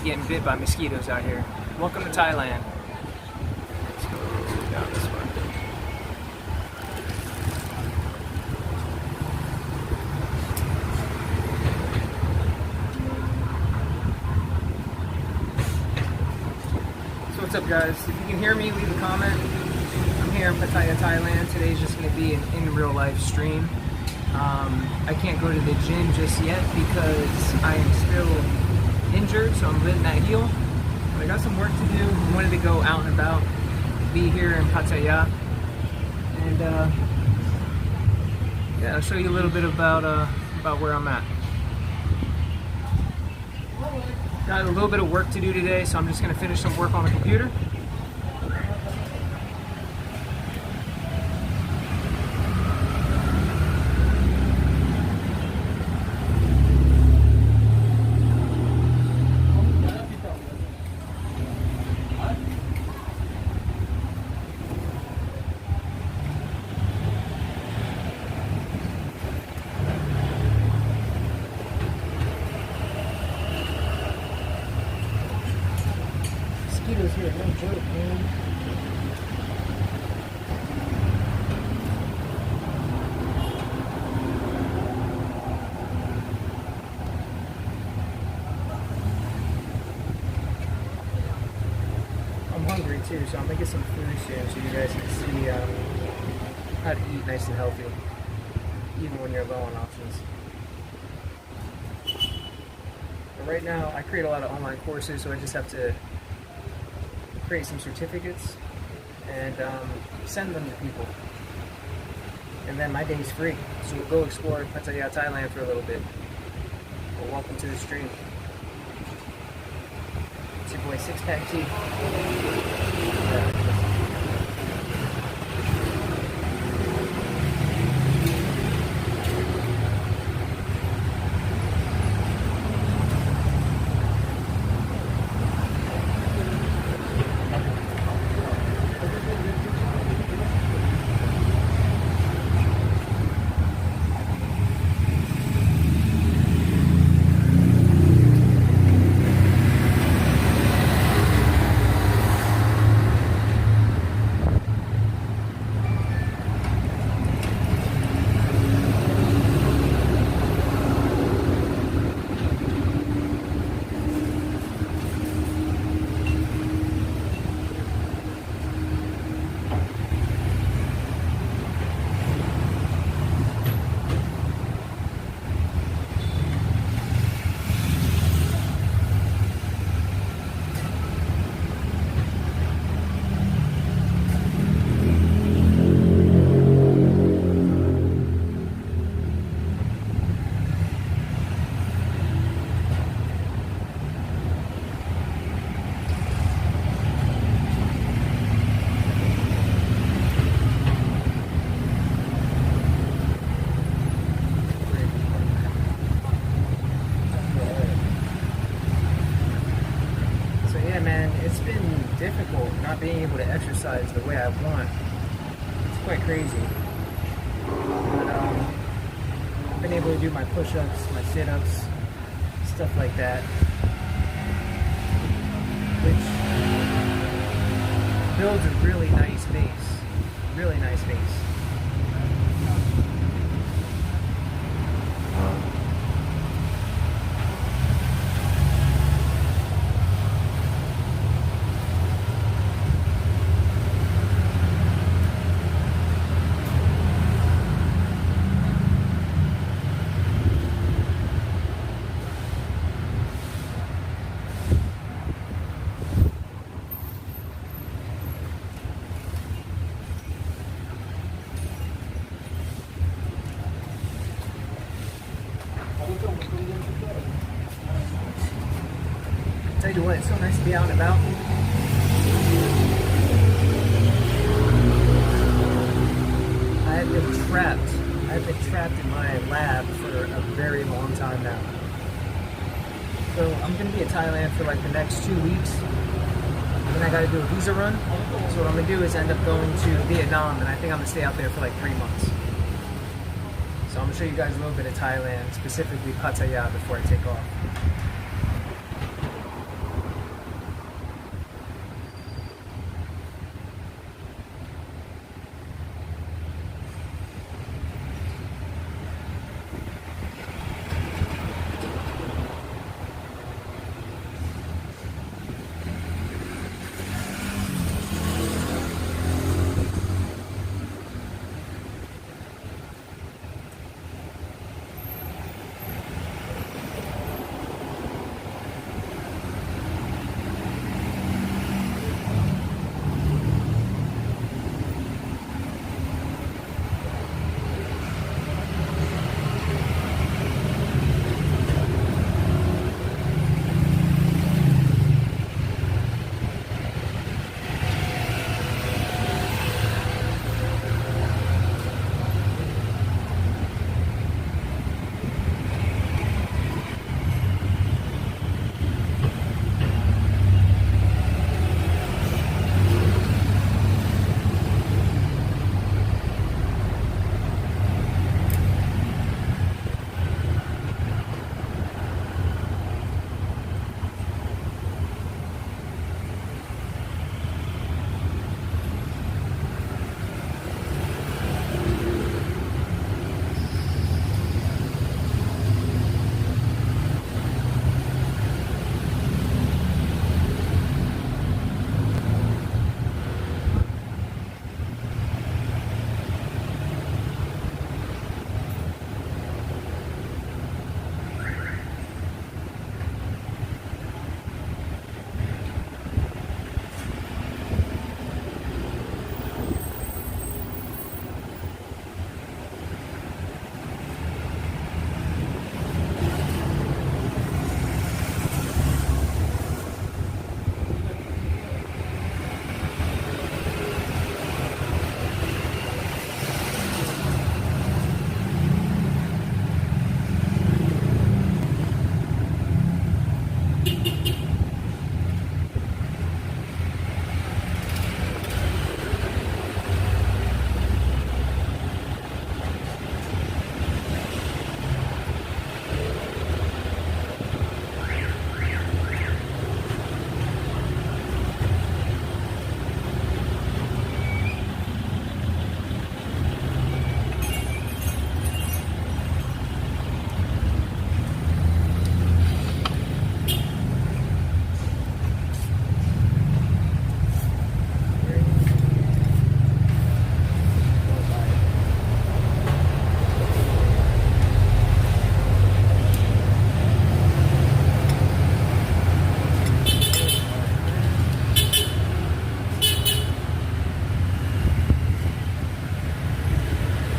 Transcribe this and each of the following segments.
getting bit by mosquitoes out here. Welcome to Thailand. Let's go down this way. So what's up, guys? If you can hear me, leave a comment. I'm here in Pattaya, Thailand. Today's just going to be an in real life stream. I can't go to the gym just yet because I am still injured, so I'm letting that heal. But I got some work to do. I wanted to go out and about, be here in Pattaya, and yeah, I'll show you a little bit about where I'm at. Got a little bit of work to do today, so I'm just going to finish some work on the computer. Mosquitoes here, no joke, man. I'm hungry too, so I'm gonna get some food soon so you guys can see how to eat nice and healthy, even when you're low on options. But right now, I create a lot of online courses, so I just have to create some certificates and send them to people. And then my day's free, so we'll go explore Pattaya, Thailand for a little bit. Well, welcome to the stream. It's your boy Sixpackg. It's been difficult not being able to exercise the way I want. It's quite crazy. But I've been able to do my push-ups, my sit-ups, stuff like that, which builds a really nice base. Really nice base. Tell you what, it's so nice to be out and about. I've been trapped in my lab for a very long time now. So I'm gonna be in Thailand for like the next 2 weeks. Then I gotta do a visa run. So what I'm gonna do is end up going to Vietnam, and I think I'm gonna stay out there for like 3 months. So I'm gonna show you guys a little bit of Thailand, specifically Pattaya, before I take off.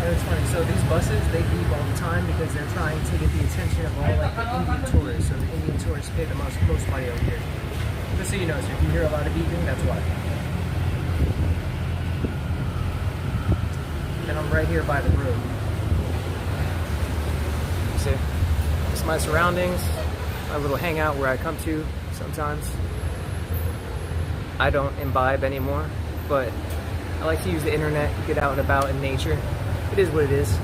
And it's funny, so these buses, they beep all the time because they're trying to get the attention of all like the Indian tourists. So the Indian tourists pay the most money over here. Just so you know, so if you hear a lot of beeping, that's why. And I'm right here by the road. See? This is my surroundings, my little hangout where I come to sometimes. I don't imbibe anymore, but I like to use the internet, get out and about in nature. It is what it is.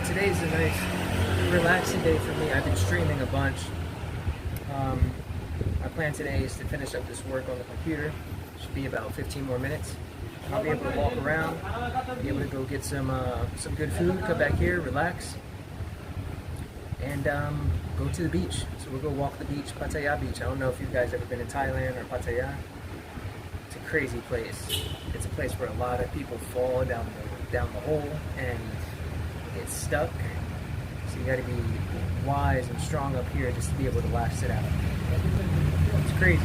Today's a nice, relaxing day for me. I've been streaming a bunch. My plan today is to finish up this work on the computer. Should be about 15 more minutes. I'll be able to walk around, be able to go get some good food, come back here, relax, and go to the beach. So we'll go walk the beach, Pattaya Beach. I don't know if you guys ever been to Thailand or Pattaya. It's a crazy place. It's a place where a lot of people fall down the hole and get stuck. So you got to be wise and strong up here just to be able to last it out. It's crazy.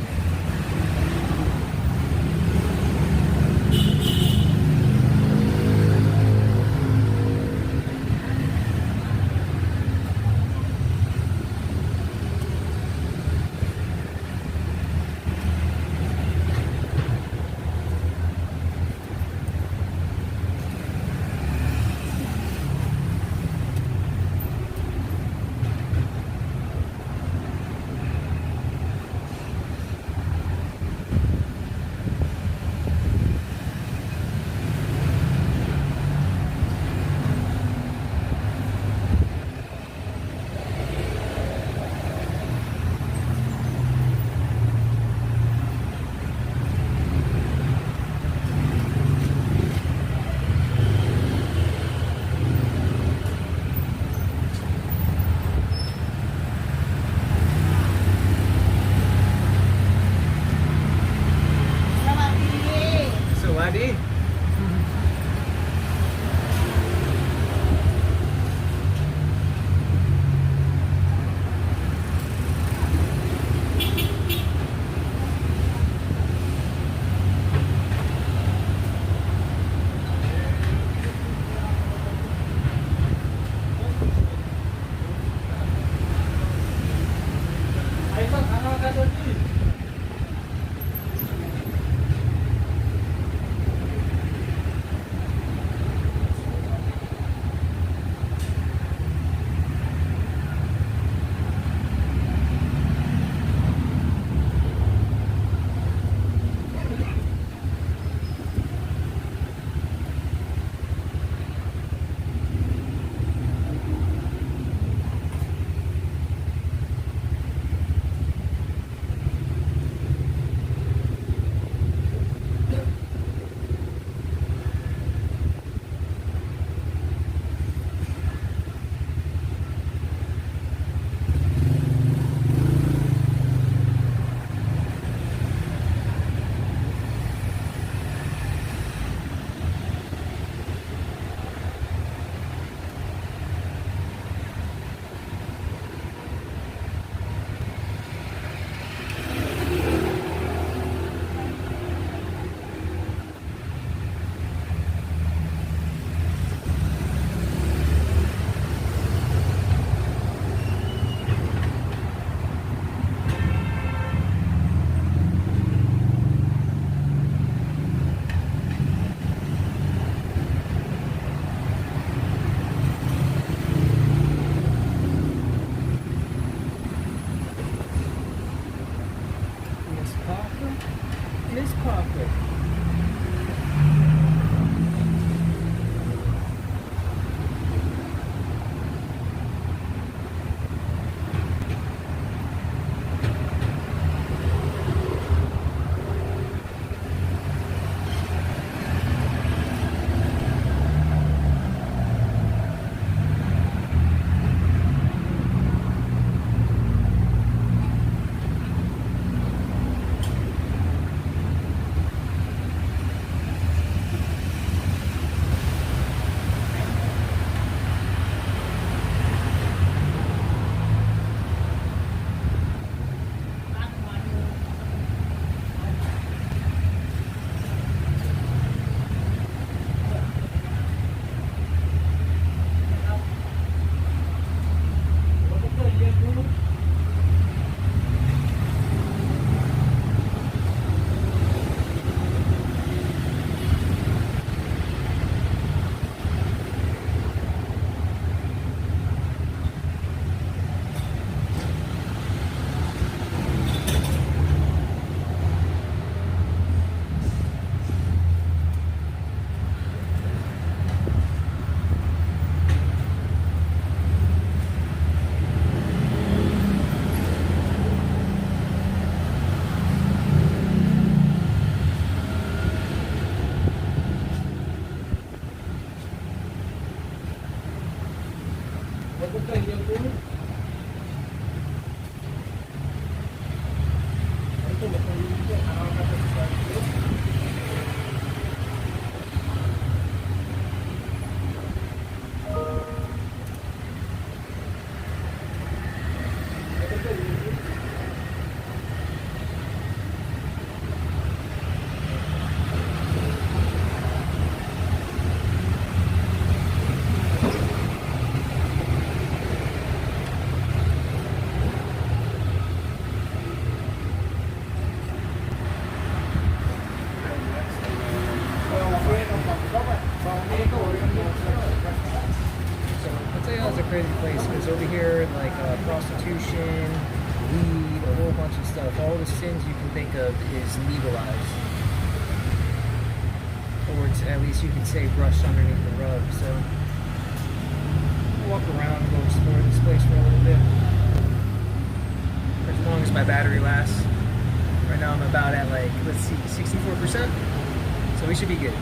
Pattaya is a crazy place because over here, like prostitution, weed, a whole bunch of stuff, all the sins you can think of is legalized. Or it's, at least you could say, brushed underneath the rug. So we'll walk around and go explore this place for a little bit. For as long as my battery lasts. Right now I'm about at like, let's see, 64%. So we should be good.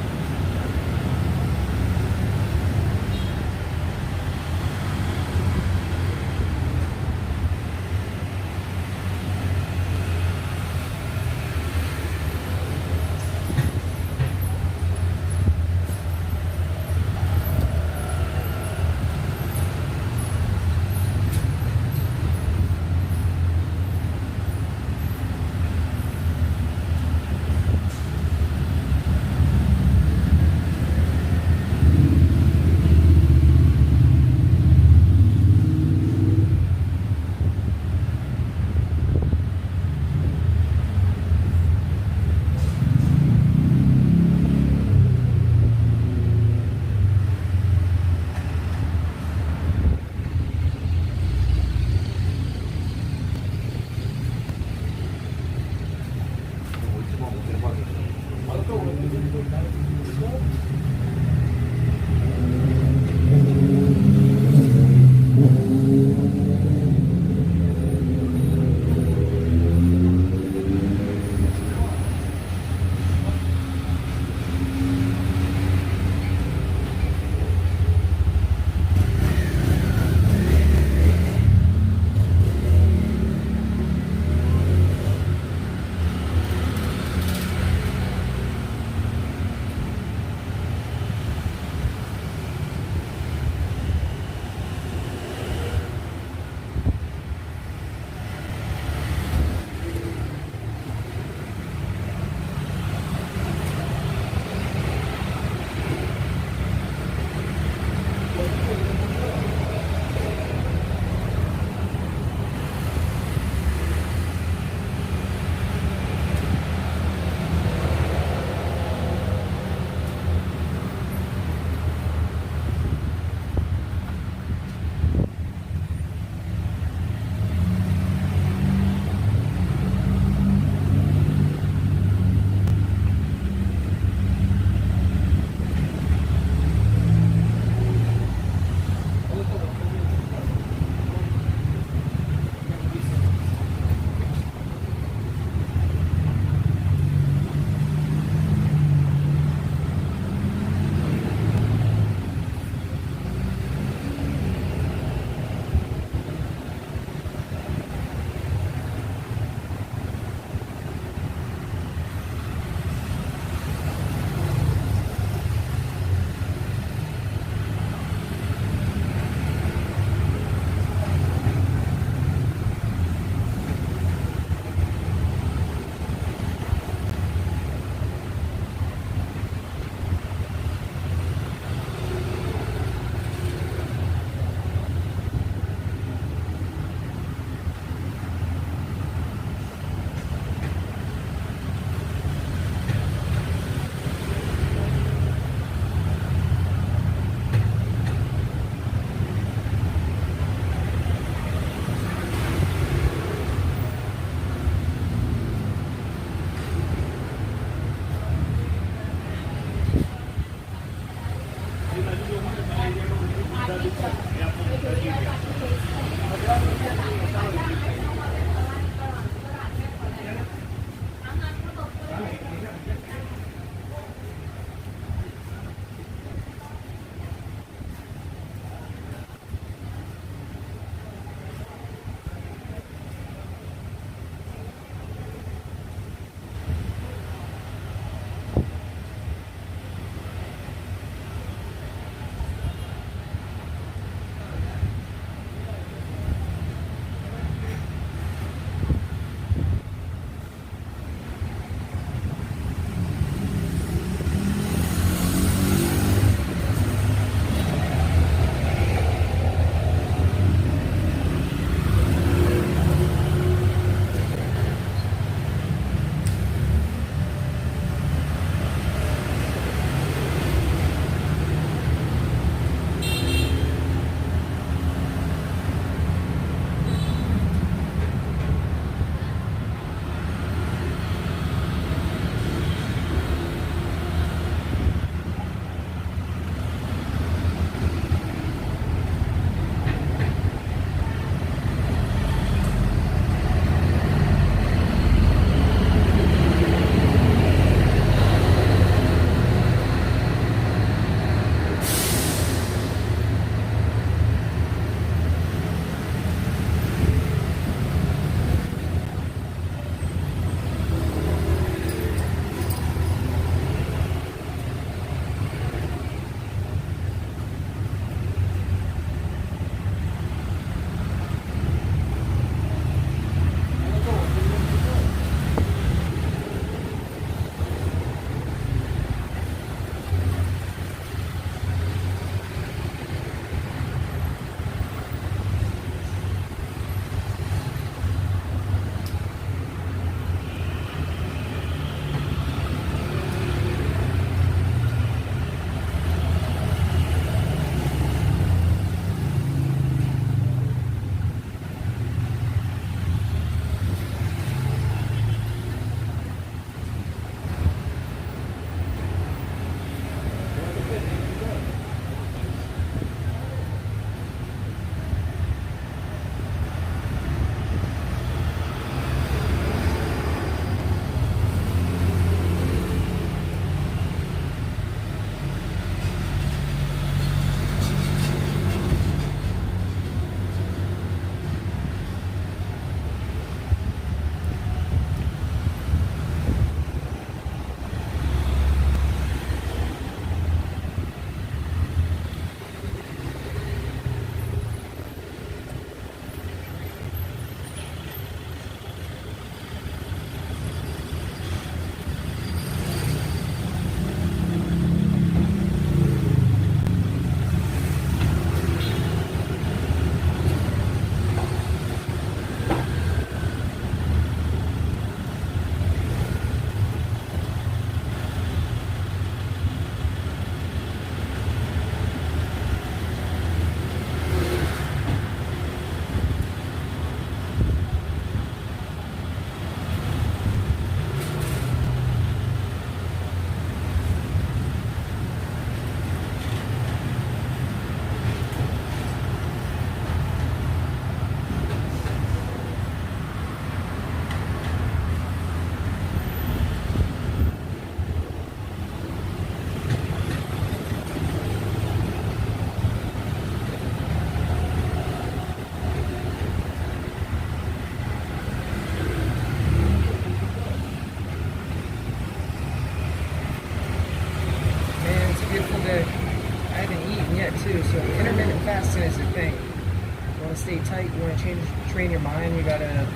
a beautiful day. I haven't eaten yet too, so intermittent fasting is the thing. You want to stay tight, you want to train your mind, you gotta,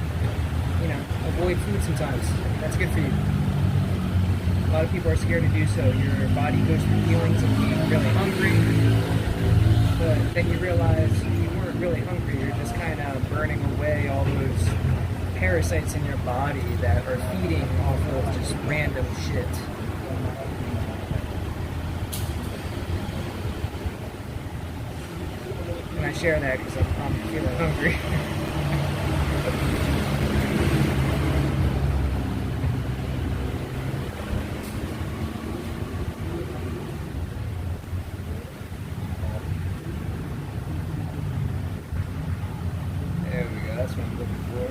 avoid food sometimes. That's good for you. A lot of people are scared to do so. Your body goes through feelings of being really hungry, but then you realize you weren't really hungry. You're just kind of burning away all those parasites in your body that are feeding off of just random shit. And I share that because I'm feeling hungry. There we go, that's what I'm looking for.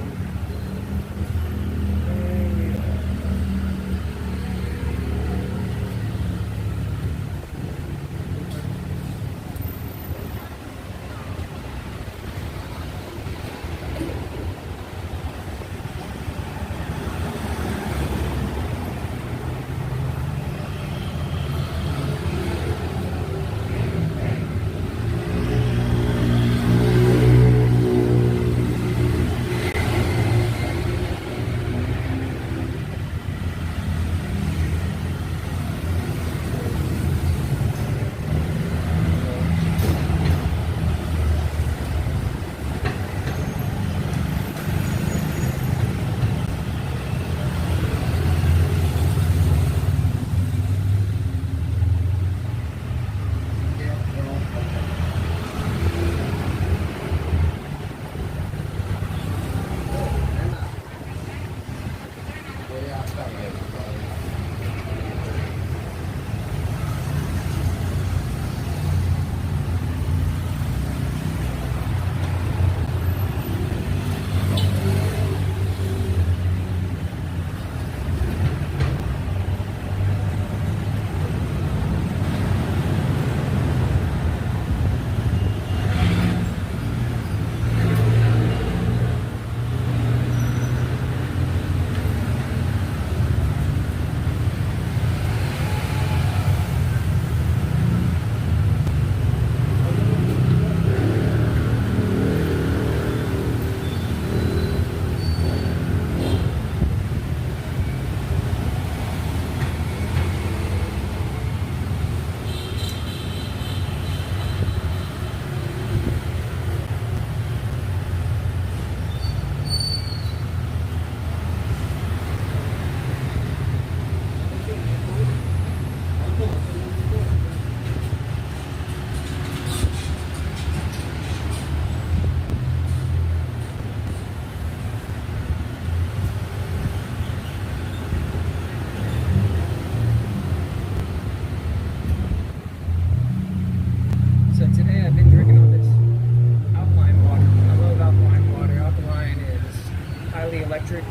Electric,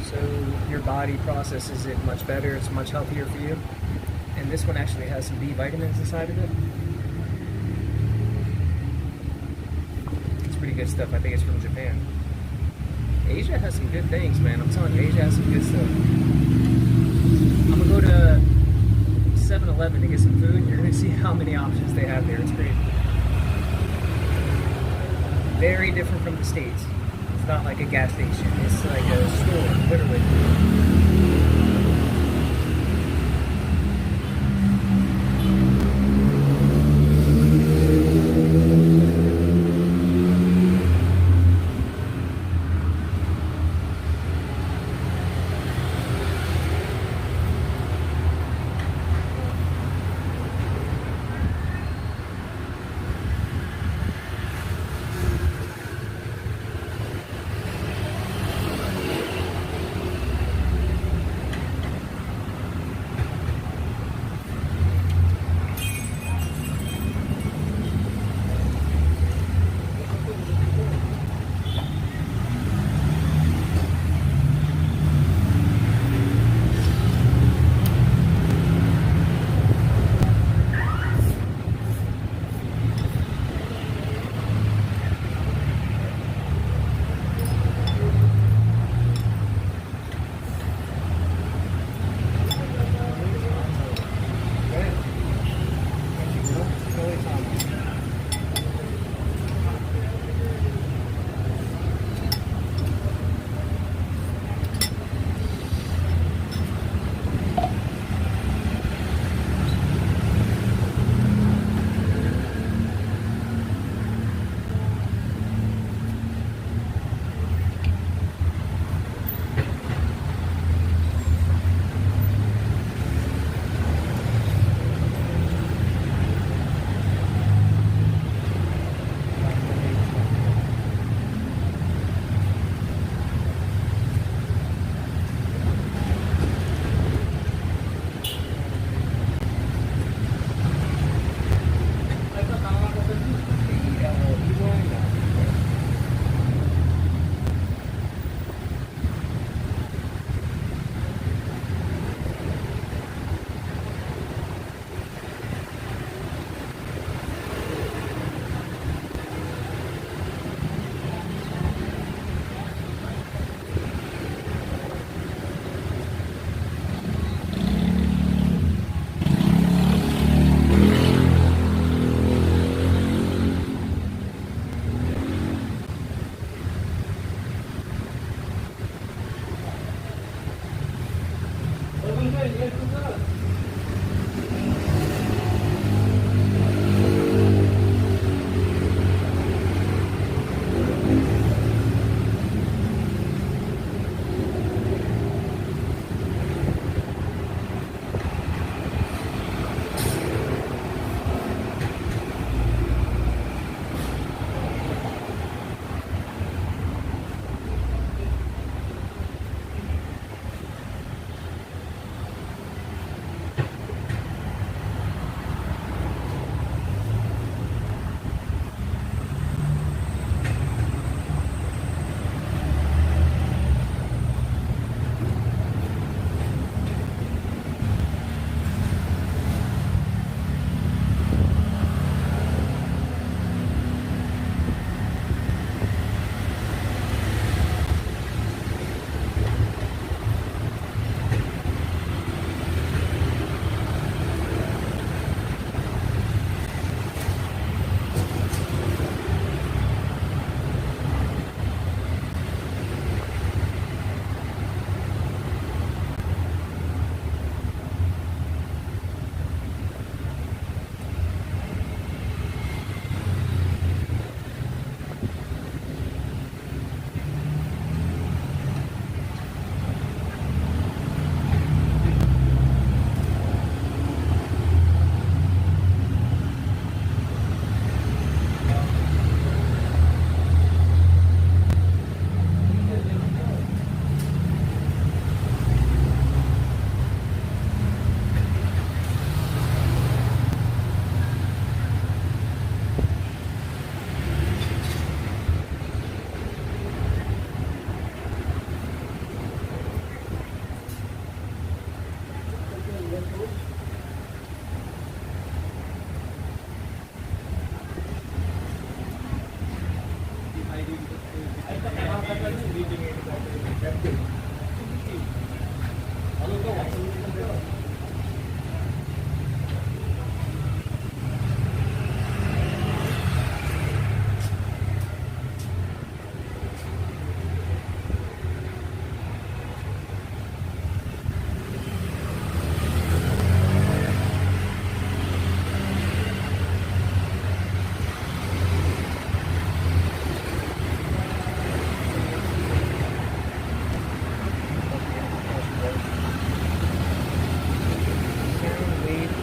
so your body processes it much better. It's much healthier for you. And this one actually has some B vitamins inside of it. It's pretty good stuff. I think it's from Japan. Asia has some good things, man. I'm telling you, Asia has some good stuff. I'm gonna go to 7-Eleven to get some food. You're gonna see how many options they have there. It's great. Very different from the States. Not like a gas station, it's like a store, literally.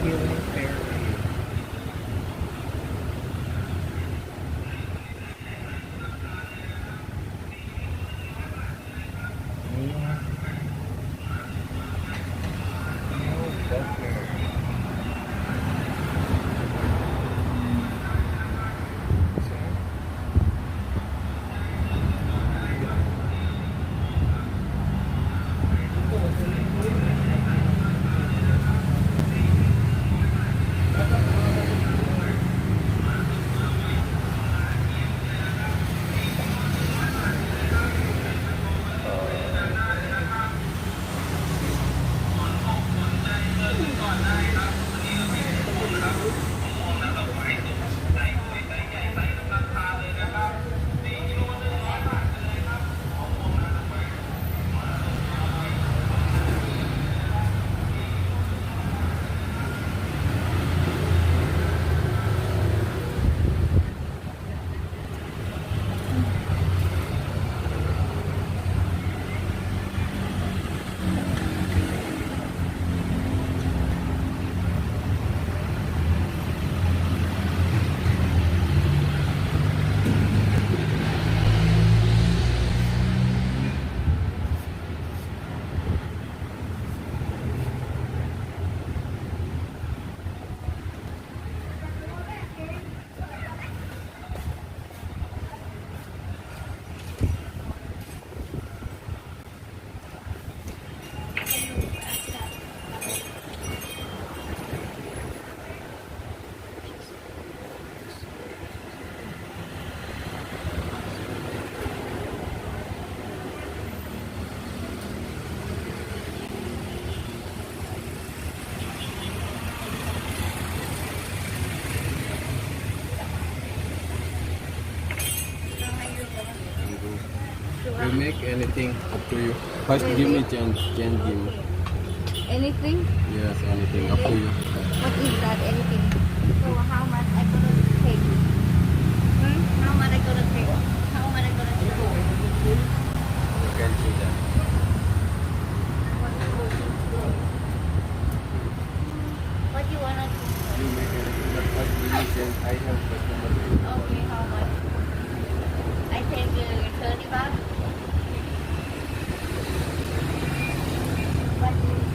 healing therapy. You make anything up to you. First give me change give me. Anything? Yes, anything up to you. What is that? Anything? So how much I gonna take? How much I gonna take? How much I gonna take? You can see that. What you wanna do? You make anything, but first give me change. I have customer. Okay, how much? I take 30 baht. What is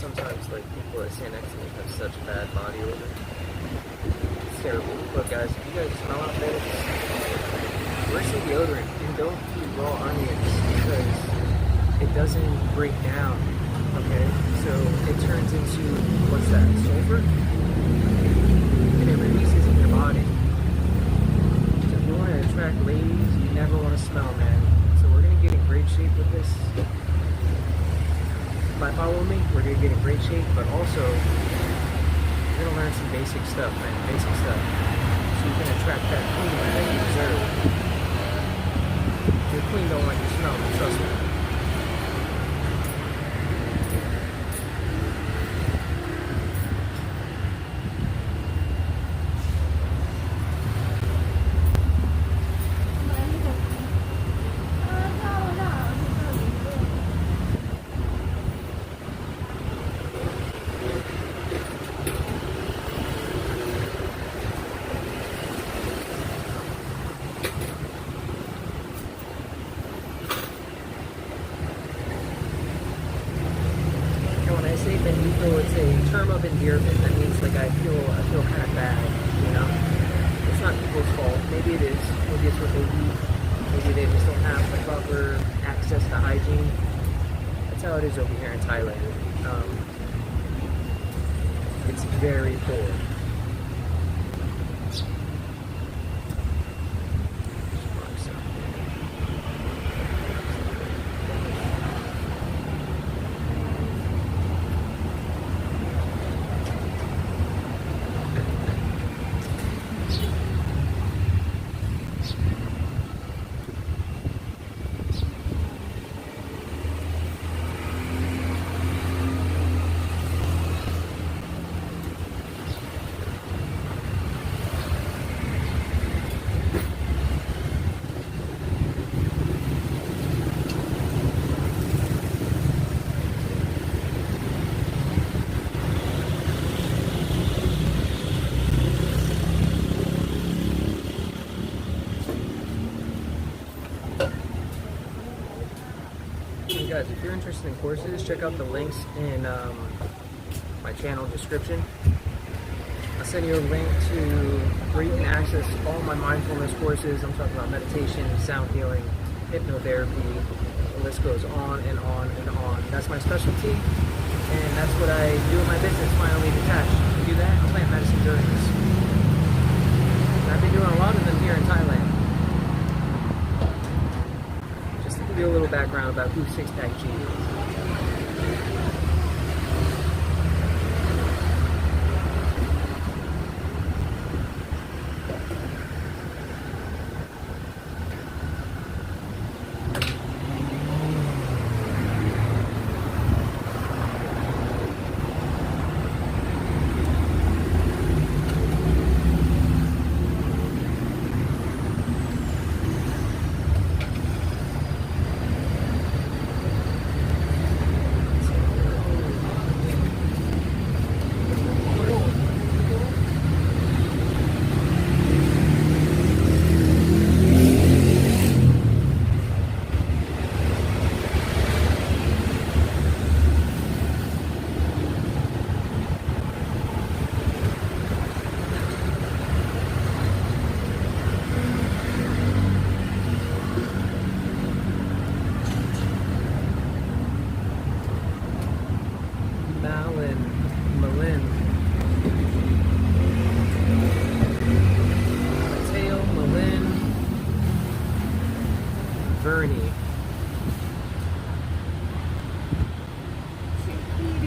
Sometimes, like, people that stand next to me have such bad body odor. It's terrible. Look, guys, if you guys smell out there, where's the deodorant? And don't eat raw onions because it doesn't break down, okay? So it turns into, what's that, sulfur? And it releases in your body. So if you want to attract ladies, you never want to smell, man. So we're going to get in great shape with this. By follow me, we're going to get in great shape, but also You're gonna learn some basic stuff, man. Basic stuff. So you can attract that queen that you deserve. Your queen don't want you to smell it, trust me. When I say bendito, it's a term of endearment. That means like I feel kind of bad, you know. It's not people's fault. Maybe it is. Maybe it's what they eat. Maybe they just don't have the proper access to hygiene. That's how it is over here in Thailand. It's very poor. Guys, if you're interested in courses, check out the links in my channel description. I'll send you a link to where you can access all my mindfulness courses. I'm talking about meditation, sound healing, hypnotherapy. The list goes on and on and on. That's my specialty, and that's what I do in my business, finally detached. I do that, I plant medicine journeys. And I've been doing a lot of them here in Thailand. Give you a little background about who sixpackg is. Bernie.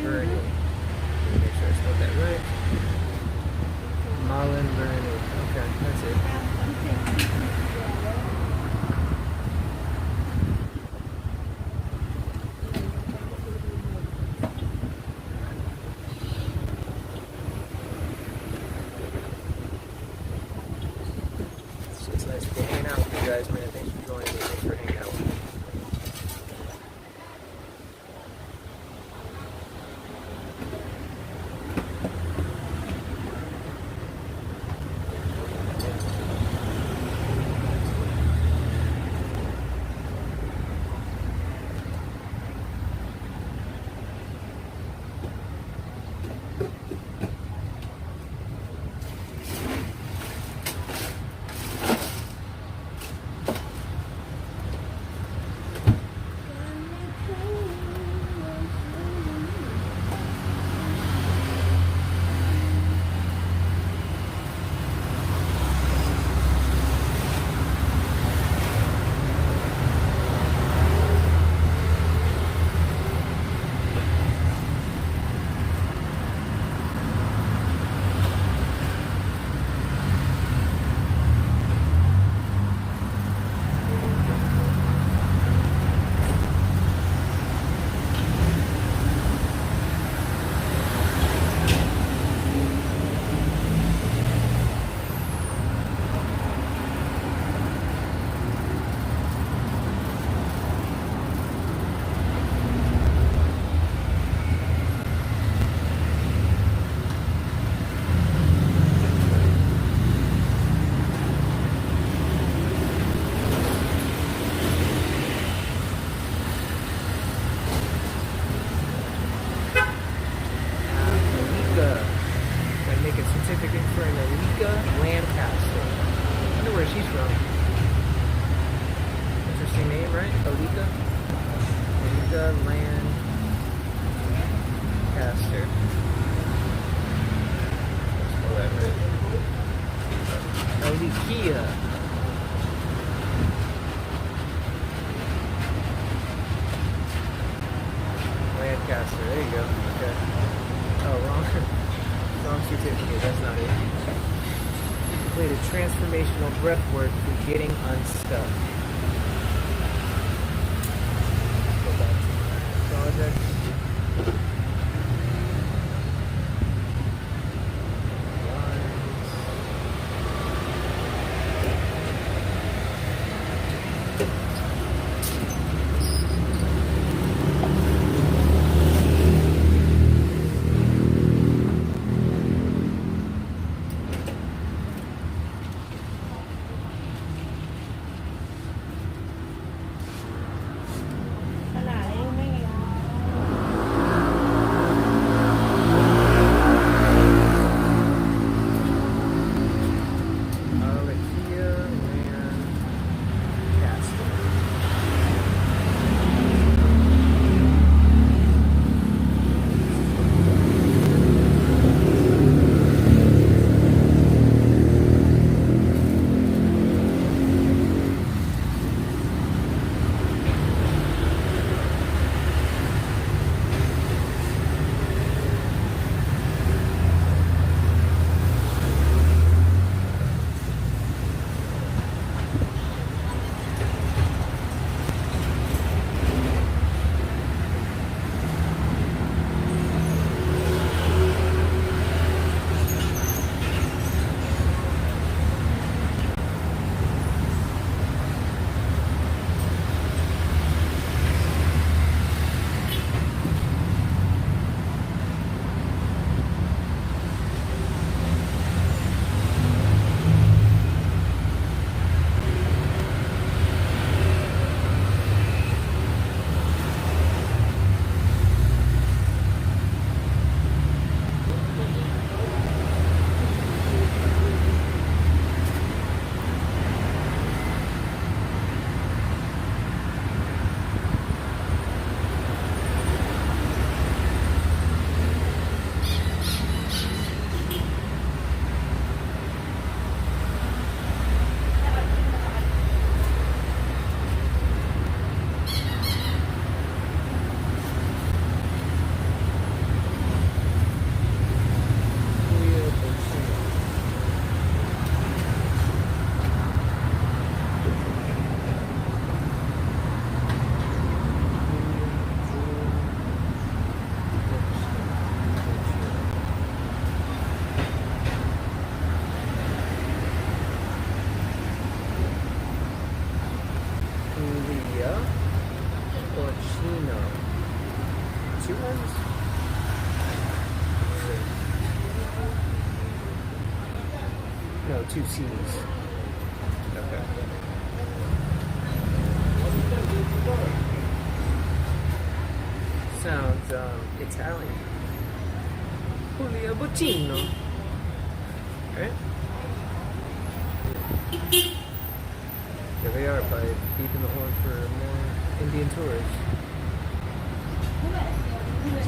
Bernie. Make sure I spelled that right. Malin Bernie. Okay, that's it. It's nice to hang out with you guys, man. Thanks for joining me. Thanks for hanging out with me. certificate for an Alika Lancaster. I wonder where she's from. Interesting name, right? Alika? Alika Lancaster. Let's spell that right. Alikia. Lancaster, there you go. Okay. Oh, wrong certificate. That's not it. You completed transformational breath work for getting unstuck. Go back to my project. No, two C's. Okay. Sounds Italian. Julio Bottino. Right? Here they are, by beeping the horn for more Indian tourists.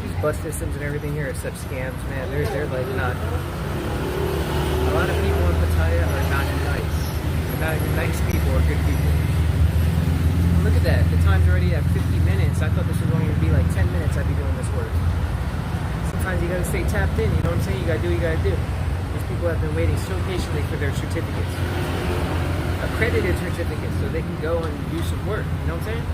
These bus systems and everything here are such scams, man. They're like not. A lot of people in Pattaya are not nice. They're not even nice people or good people. Look at that. The time's already at 50 minutes. I thought this was only going to be like 10 minutes I'd be doing this work. Sometimes you gotta stay tapped in, you know what I'm saying? You gotta do what you gotta do. These people have been waiting so patiently for their certificates. Accredited certificates, so they can go and do some work, you know what I'm saying?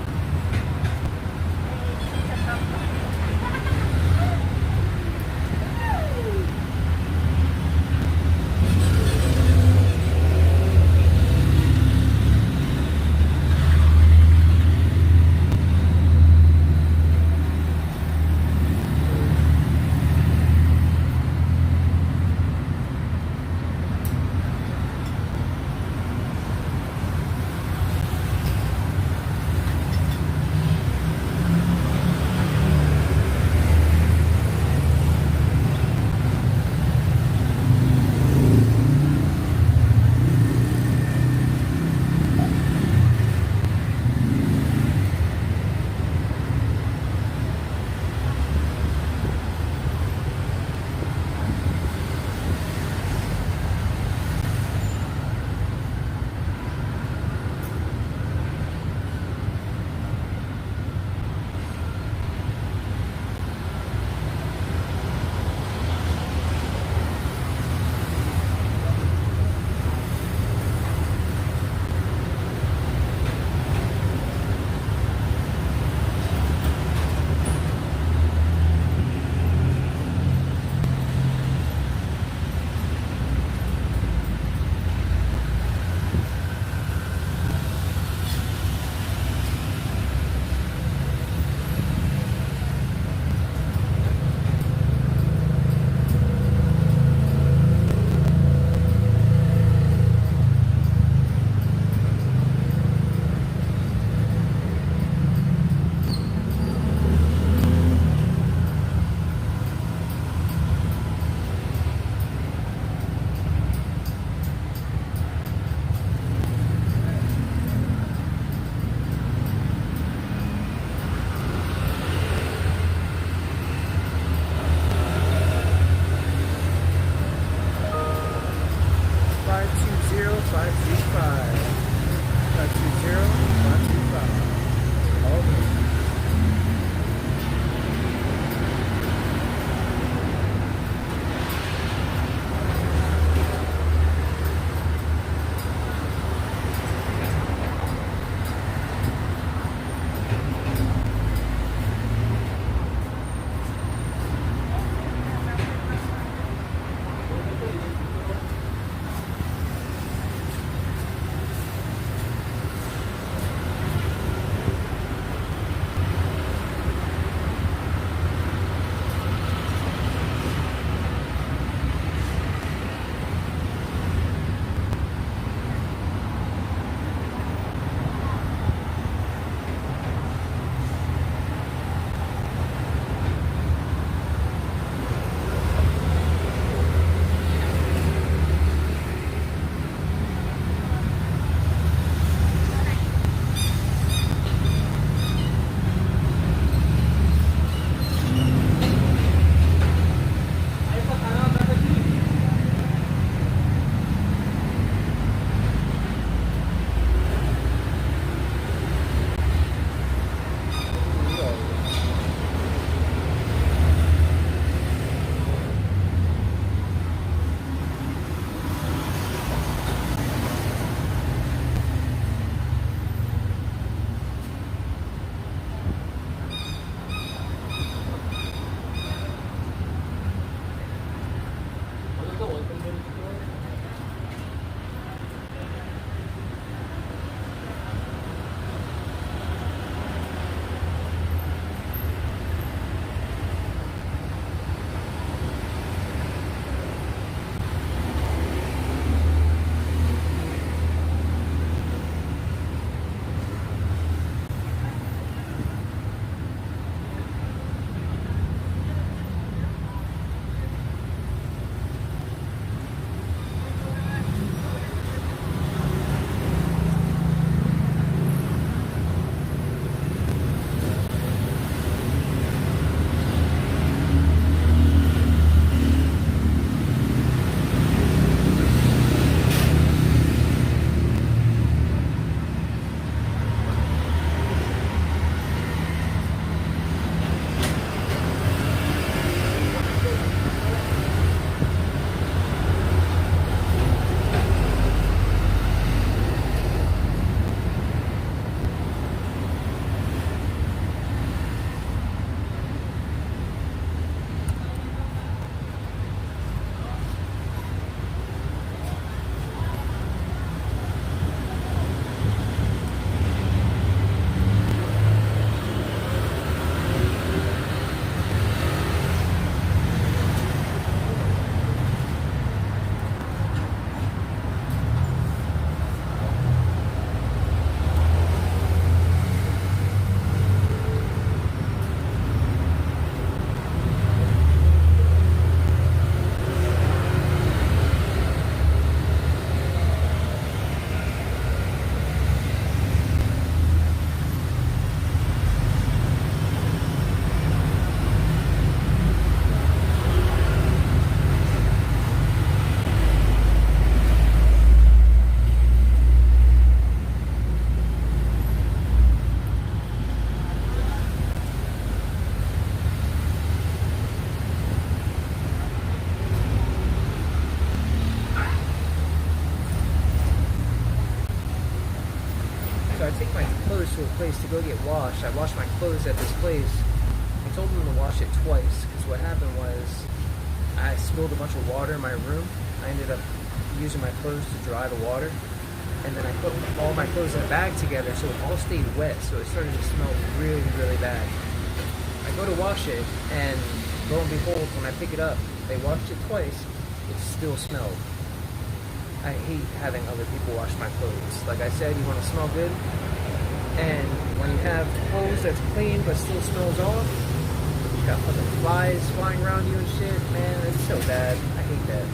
to a place to go get washed. I washed my clothes at this place. I told them to wash it twice because what happened was I spilled a bunch of water in my room. I ended up using my clothes to dry the water, and then I put all my clothes in a bag together so it all stayed wet, so it started to smell really, really bad. I go to wash it, and lo and behold, when I pick it up, they washed it twice, it still smelled. I hate having other people wash my clothes. Like I said, you want to smell good, and when you have clothes that's clean but still smells off, you got fucking flies flying around you and shit, man, it's so bad. I hate that.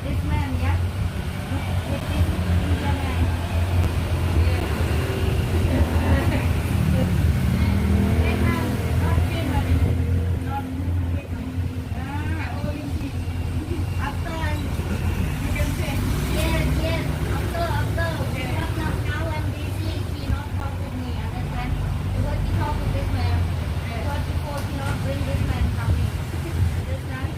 This man, yeah. With this Indian man. Yes, yes. After. Because now I'm busy. He not talk with me. Understand? Because he talk with this man. Because before he not bring this man coming. Understand?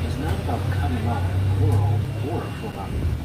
It's not about cutting off the world or from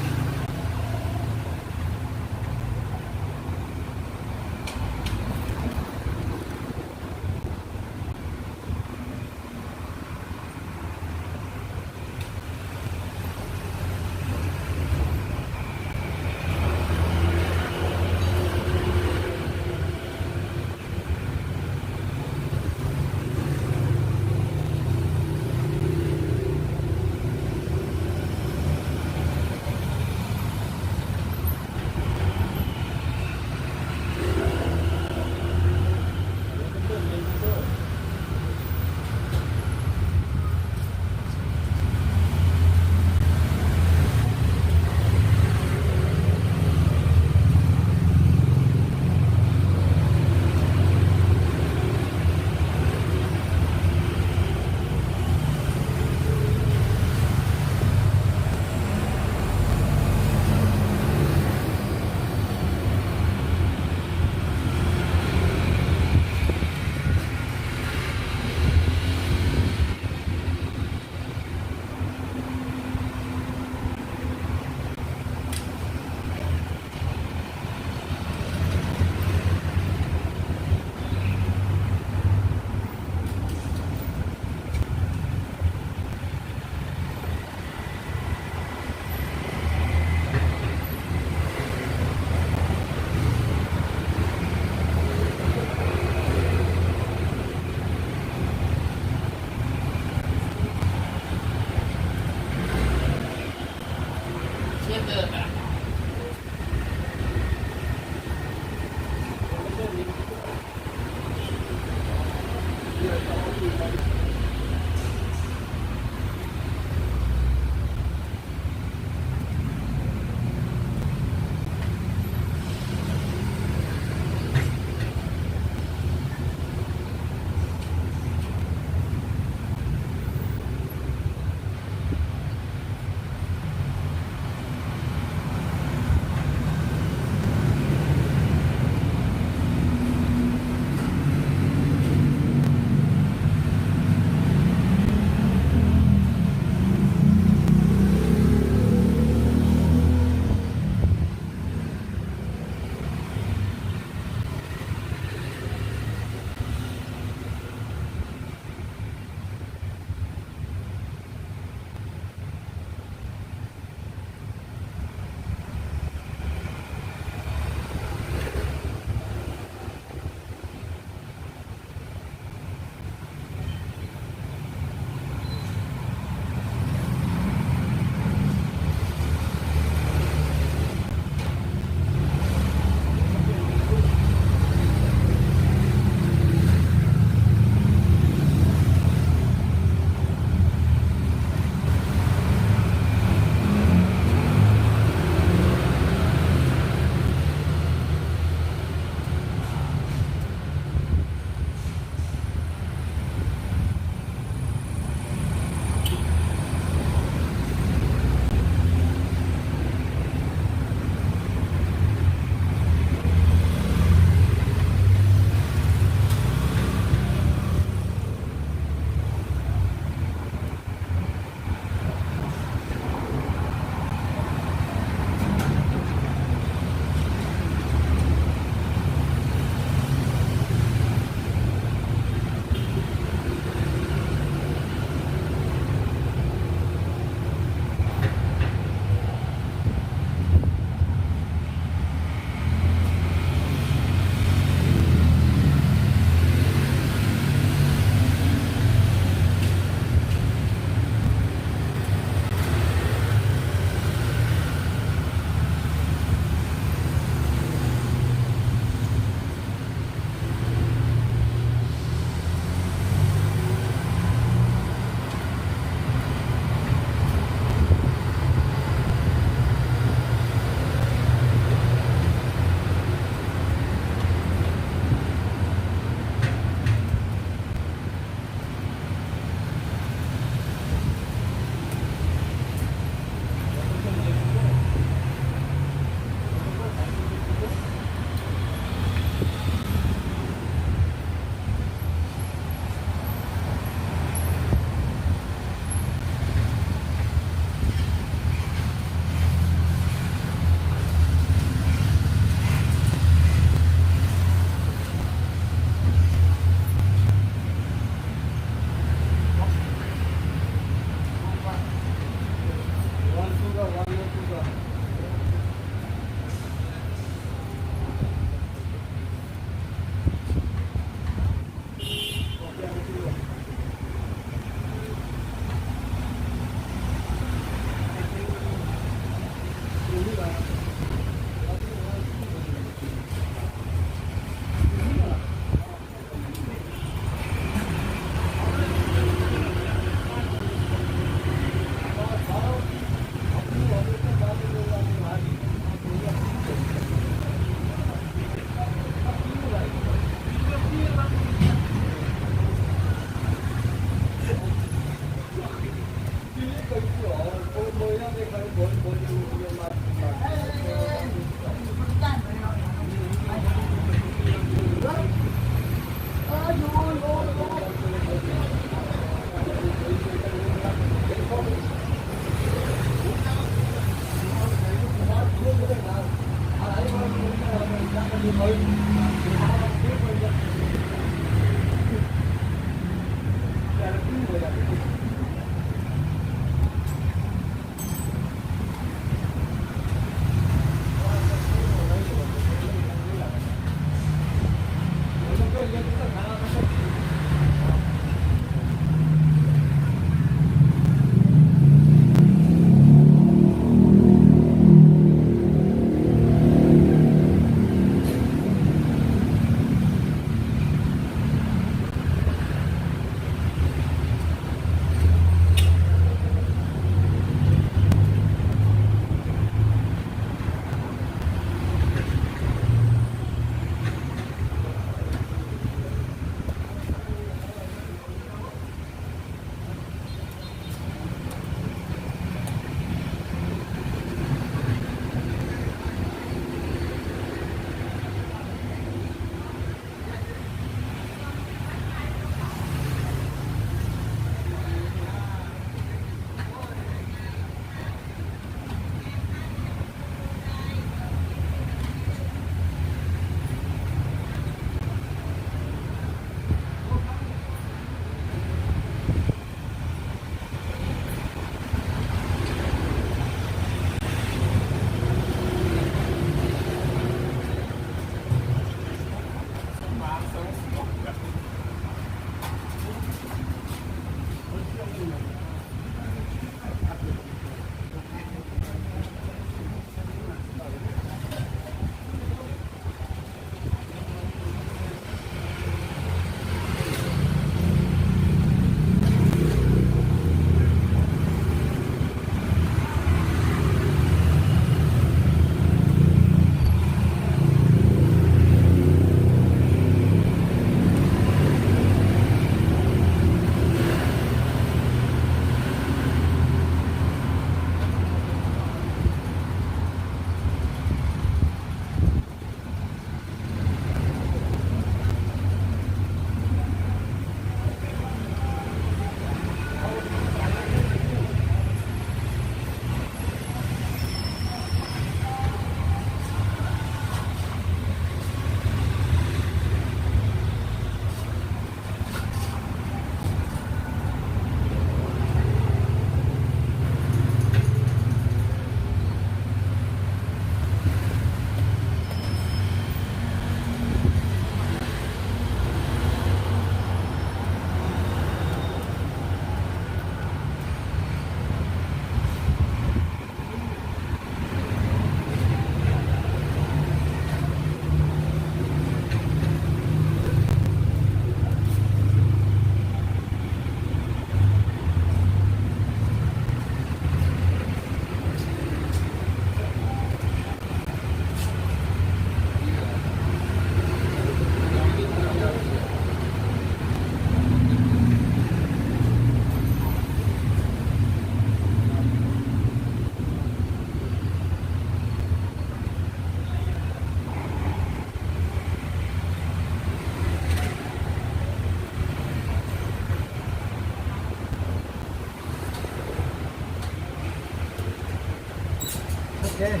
Okay,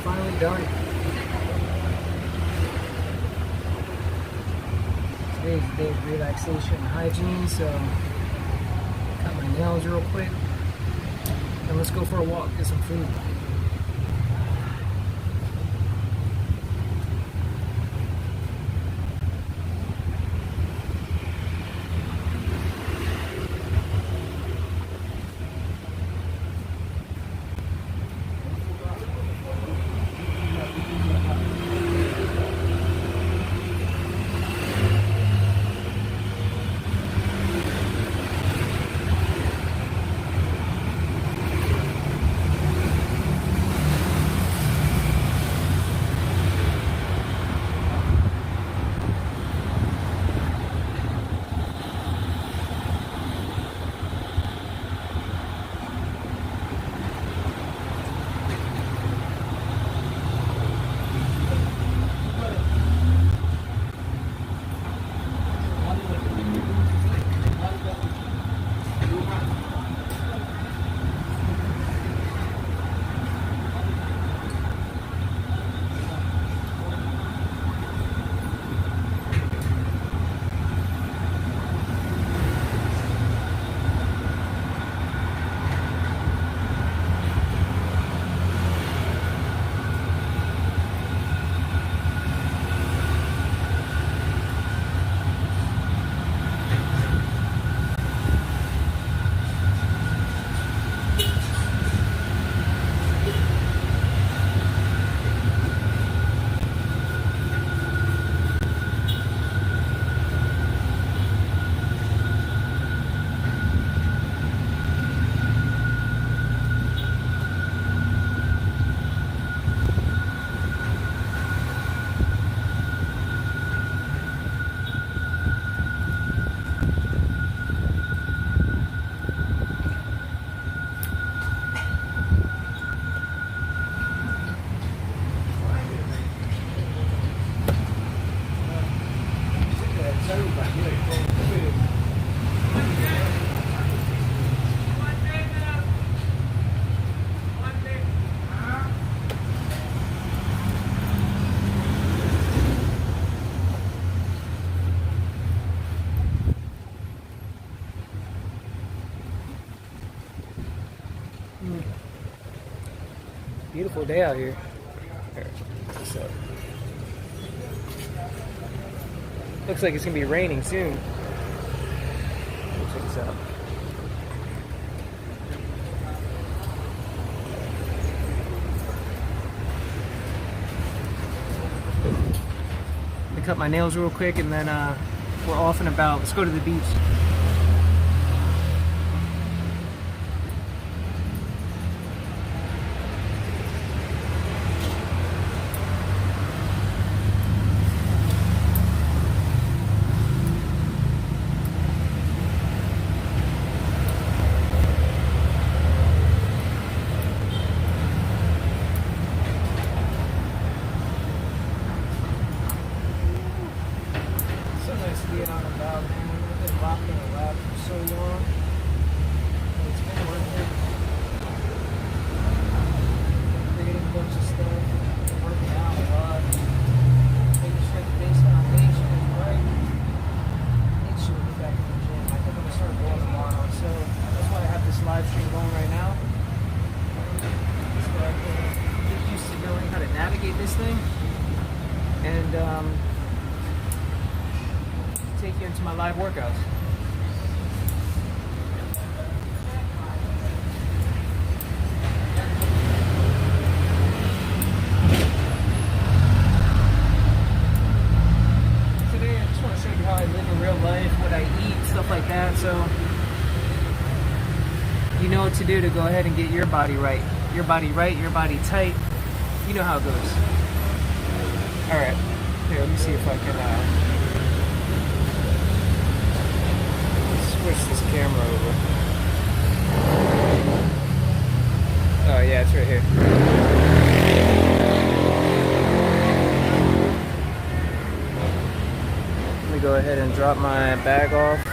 finally done. Today's a day of relaxation and hygiene, so cut my nails real quick. And let's go for a walk, get some food. Beautiful day out here. Here, check this out. Looks like it's gonna be raining soon. Check this out. Let me cut my nails real quick and then we're off and about. Let's go to the beach. Being on the bow, man. We've been locked in a lab for so long. It's been working. Creating a bunch of stuff. Working out a lot. Making sure the base foundation is right. Make sure we get back in the gym. I think I'm gonna start going tomorrow. So that's why I have this live stream going right now. So I can get used to knowing how to navigate this thing. And take you into my live workouts. Today I just want to show you how I live in real life, what I eat, stuff like that, so you know what to do to go ahead and get your body right. Your body right, your body tight. You know how it goes. Alright, here, let me see if I can switch this camera over. Oh yeah, it's right here. Let me go ahead and drop my bag off.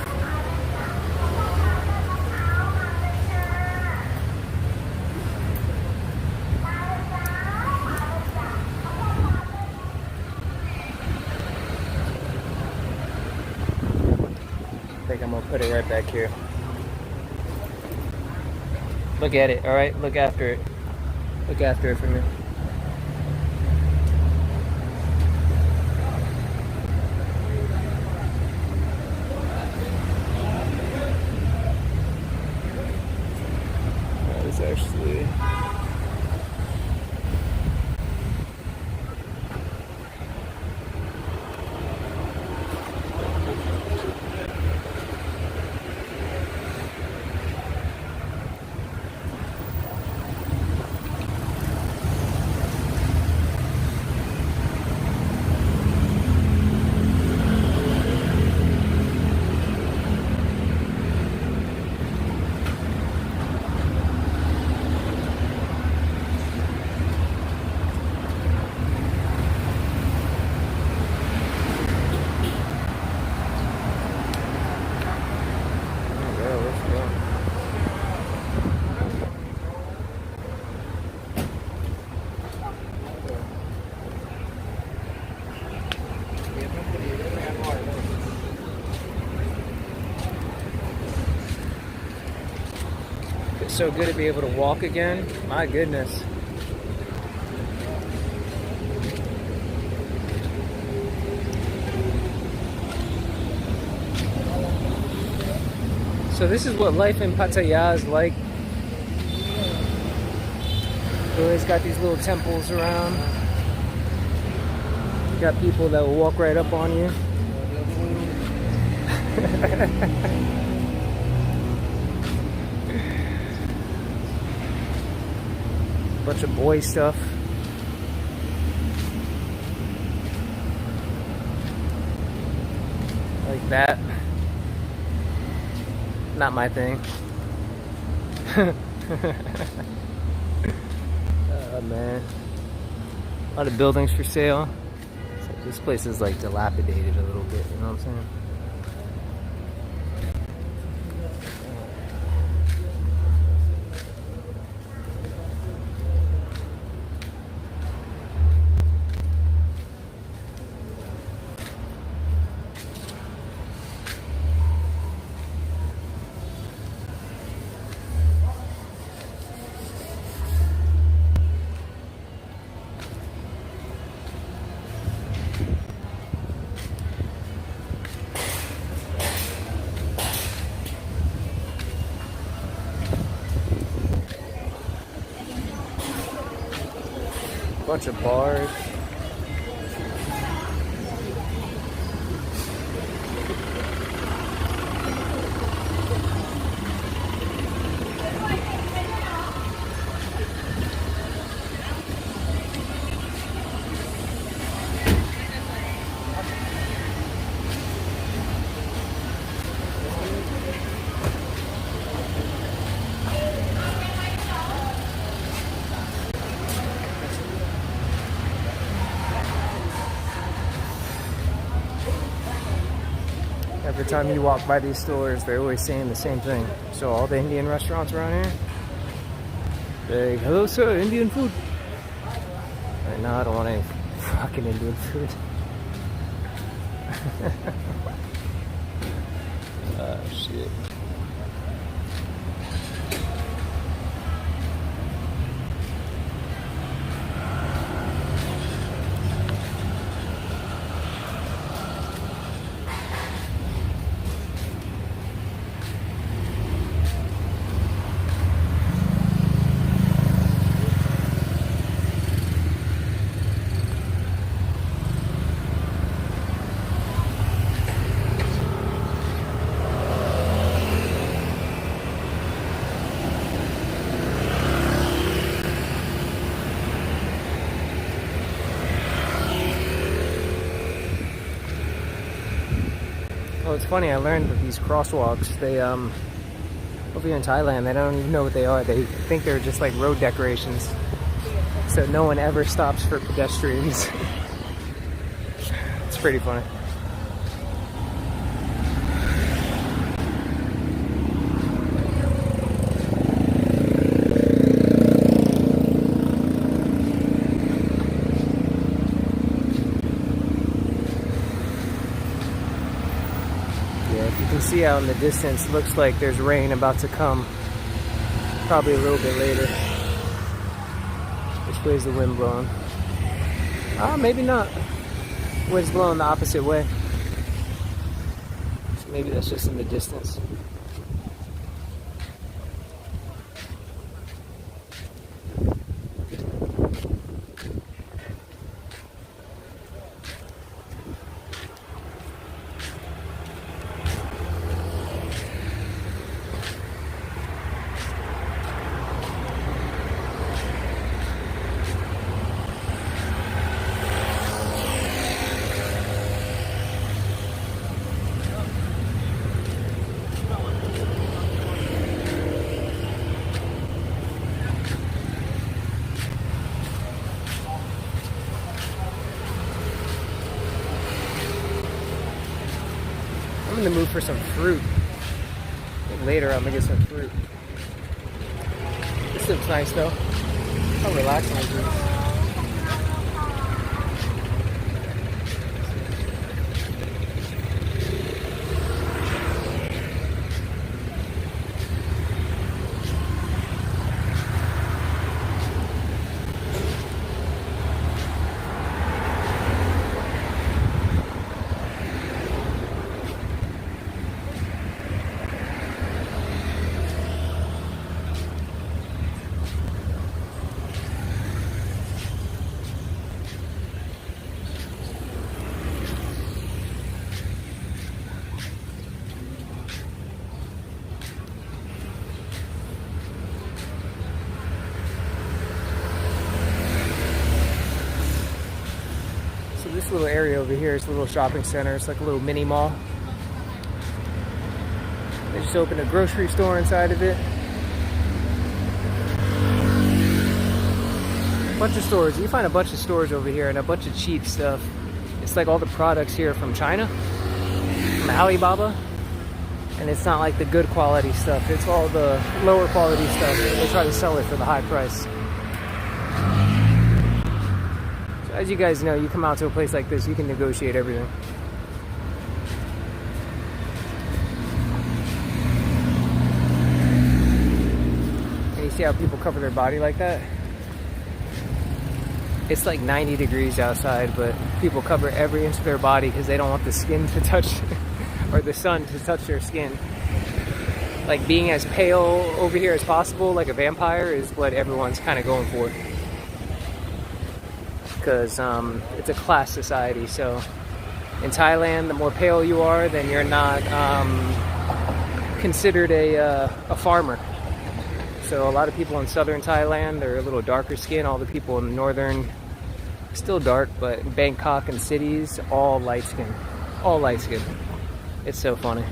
put it right back here. Look at it, alright? Look after it. Look after it for me. That is actually... It's so good to be able to walk again. My goodness. So this is what life in Pattaya is like. You always got these little temples around. You got people that will walk right up on you. Bunch of boy stuff. Like that. Not my thing. Oh man. A lot of buildings for sale. So this place is like dilapidated a little bit, you know what I'm saying? Bunch of bars. Every time you walk by these stores, they're always saying the same thing. So all the Indian restaurants around here, they're like, hello sir, Indian food. Right now I don't want any fucking Indian food. Oh shit. Oh, it's funny, I learned that these crosswalks, they, over here in Thailand, they don't even know what they are. They think they're just like road decorations. So no one ever stops for pedestrians. It's pretty funny. see out in the distance, looks like there's rain about to come. Probably a little bit later. Which way is the wind blowing? Maybe not. Wind's blowing the opposite way. So maybe that's just in the distance. I'm in the mood for some fruit. I think later I'm gonna get some fruit. This looks nice though. How relaxing is this? This little area over here is a little shopping center. It's like a little mini mall. They just opened a grocery store inside of it. A bunch of stores. You find a bunch of stores over here and a bunch of cheap stuff. It's like all the products here from China, from Alibaba. And it's not like the good quality stuff. It's all the lower quality stuff. They try to sell it for the high price. As you guys know, you come out to a place like this, you can negotiate everything. And you see how people cover their body like that? It's like 90 degrees outside, but people cover every inch of their body because they don't want the skin to touch, or the sun to touch their skin. Like being as pale over here as possible, like a vampire, is what everyone's kind of going for. Because it's a class society. So in Thailand, the more pale you are, then you're not considered a farmer. So a lot of people in southern Thailand are a little darker skin. All the people in northern, still dark, but in Bangkok and cities, all light skin. All light skin. It's so funny.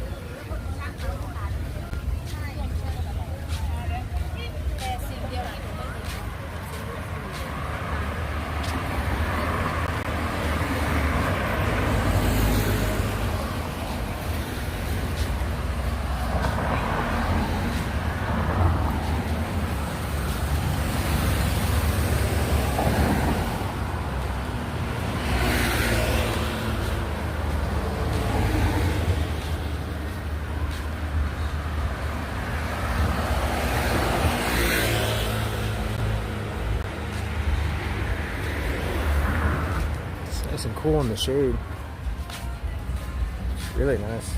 Nice and cool in the shade. Really nice.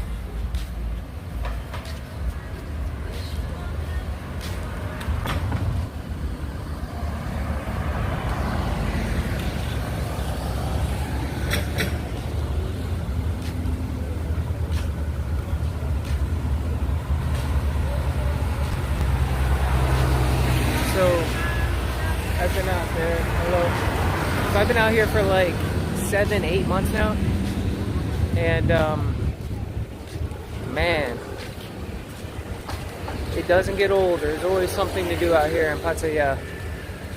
So I've been out there. Hello. So I've been out here for like 7-8 months now, and man, it doesn't get old. There's always something to do out here in Pattaya.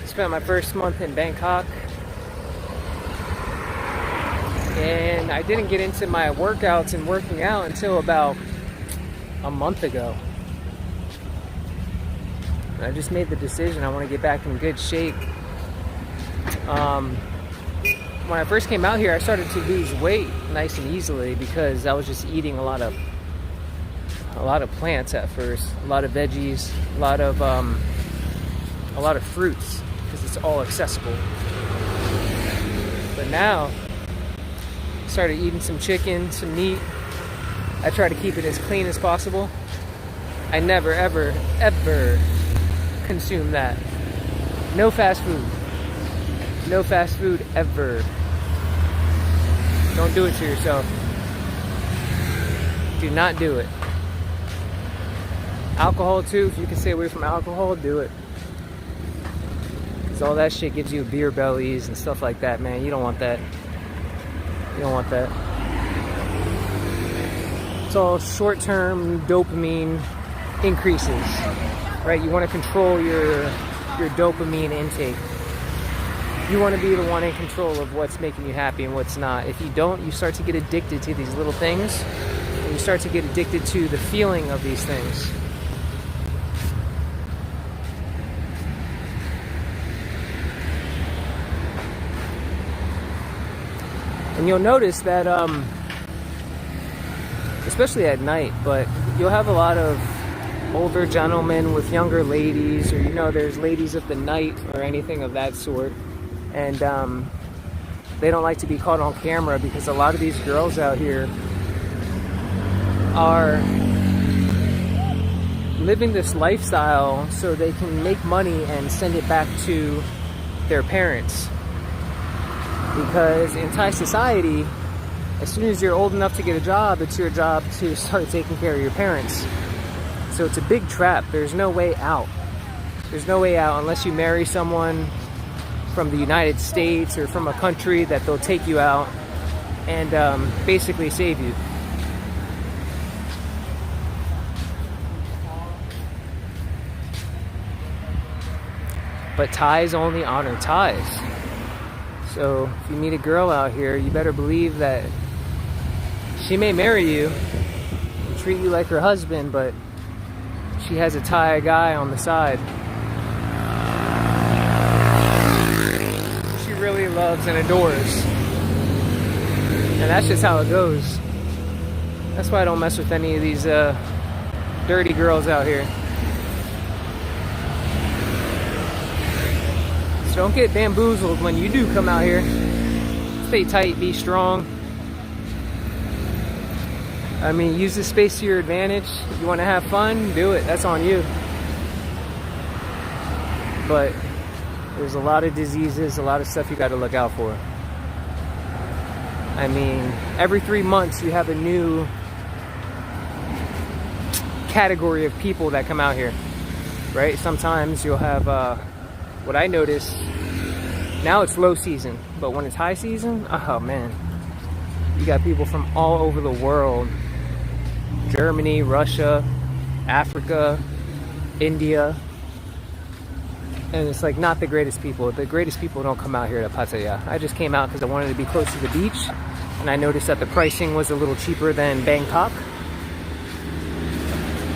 Spent my first month in Bangkok, and I didn't get into my workouts and working out until about a month ago. I just made the decision I want to get back in good shape. When I first came out here, I started to lose weight nice and easily because I was just eating a lot of a lot of plants at first, a lot of veggies, a lot of fruits, because it's all accessible. But now, started eating some chicken, some meat. I try to keep it as clean as possible. I never, ever, ever consume that. No fast food. No fast food ever. Don't do it to yourself. Do not do it. Alcohol too, if you can stay away from alcohol, do it. Because all that shit gives you beer bellies and stuff like that, man. You don't want that. You don't want that. It's all short-term dopamine increases, right? You want to control your dopamine intake. You want to be the one in control of what's making you happy and what's not. If you don't, you start to get addicted to these little things, and you start to get addicted to the feeling of these things. And you'll notice that, especially at night, but you'll have a lot of older gentlemen with younger ladies, or there's ladies of the night or anything of that sort, and they don't like to be caught on camera because a lot of these girls out here are living this lifestyle so they can make money and send it back to their parents. Because in Thai society, as soon as you're old enough to get a job, it's your job to start taking care of your parents. So it's a big trap. There's no way out. There's no way out unless you marry someone from the United States or from a country that they'll take you out and basically save you. But Thais only honor Thais. So if you meet a girl out here, you better believe that she may marry you and treat you like her husband, but she has a Thai guy on the side she really loves and adores. And that's just how it goes. That's why I don't mess with any of these dirty girls out here. Don't get bamboozled when you do come out here. Stay tight, be strong. I mean, use the space to your advantage. If you want to have fun, do it. That's on you. But there's a lot of diseases, a lot of stuff you got to look out for. I mean, every 3 months you have a new category of people that come out here, right? Sometimes you'll have what I notice, now it's low season, but when it's high season, oh man, you got people from all over the world. Germany, Russia, Africa, India. And it's like not the greatest people. The greatest people don't come out here to Pattaya. I just came out because I wanted to be close to the beach, and I noticed that the pricing was a little cheaper than Bangkok.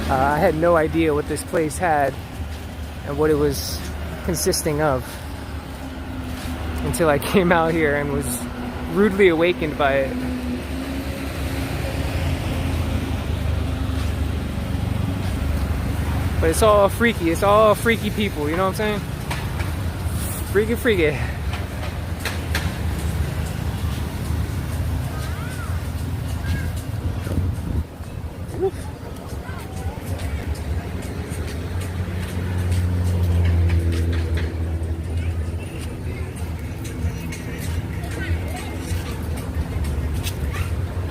I had no idea what this place had and what it was consisting of until I came out here and was rudely awakened by it. But it's all freaky. It's all freaky people, you know what I'm saying? Freaky, freaky. Oof.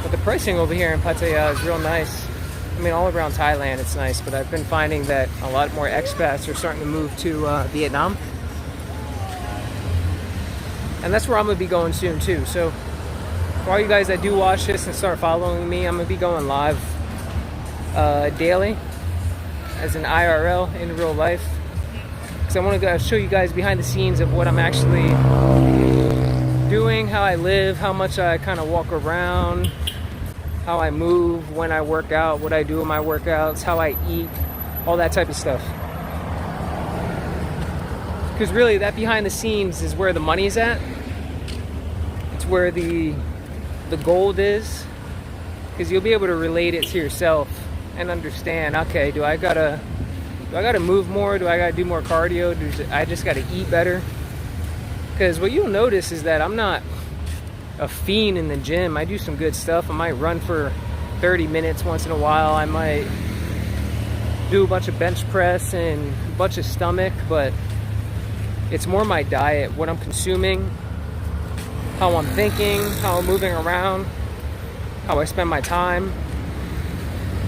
But the pricing over here in Pattaya is real nice. I mean, all around Thailand it's nice, but I've been finding that a lot more expats are starting to move to Vietnam. And that's where I'm going to be going soon too. So for all you guys that do watch this and start following me, I'm going to be going live daily as an IRL in real life. Because I want to show you guys behind the scenes of what I'm actually doing, how I live, how much I kind of walk around, how I move, when I work out, what I do in my workouts, how I eat, all that type of stuff. Because really, that behind the scenes is where the money is at. It's where the gold is. Because you'll be able to relate it to yourself and understand, okay, do I gotta move more? Do I gotta do more cardio? I just gotta eat better? Because what you'll notice is that I'm not a fiend in the gym. I do some good stuff. I might run for 30 minutes once in a while. I might do a bunch of bench press and a bunch of stomach, but it's more my diet, what I'm consuming, how I'm thinking, how I'm moving around, how I spend my time.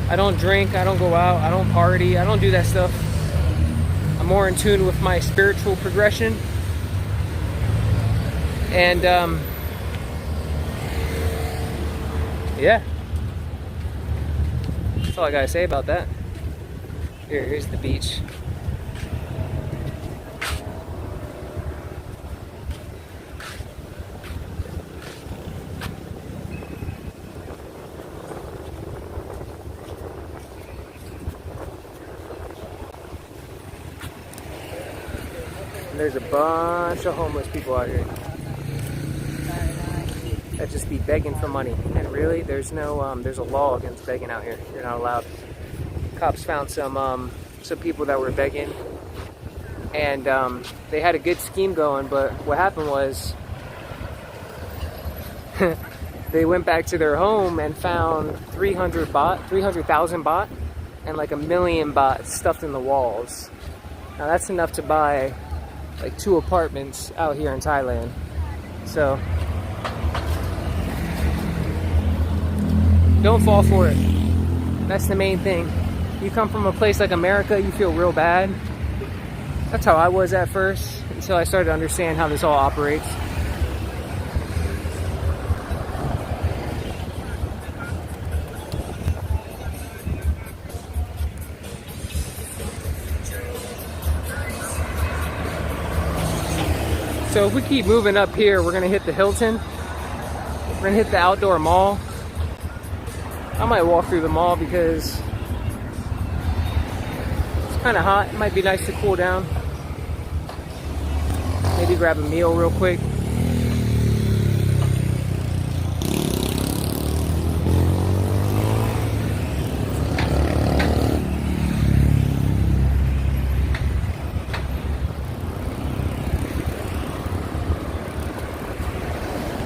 I don't drink, I don't go out, I don't party, I don't do that stuff. I'm more in tune with my spiritual progression. And yeah, that's all I gotta say about that. Here's the beach. And there's a bunch of homeless people out here that just be begging for money. And really, there's no there's a law against begging out here. You're not allowed. Cops found some people that were begging, and they had a good scheme going, but what happened was they went back to their home and found 300,000 baht and like 1 million baht stuffed in the walls. Now that's enough to buy like 2 apartments out here in Thailand. So don't fall for it. That's the main thing. You come from a place like America, you feel real bad. That's how I was at first, until I started to understand how this all operates. So if we keep moving up here, we're gonna hit the Hilton. We're gonna hit the outdoor mall. I might walk through the mall because kind of hot. It might be nice to cool down. Maybe grab a meal real quick.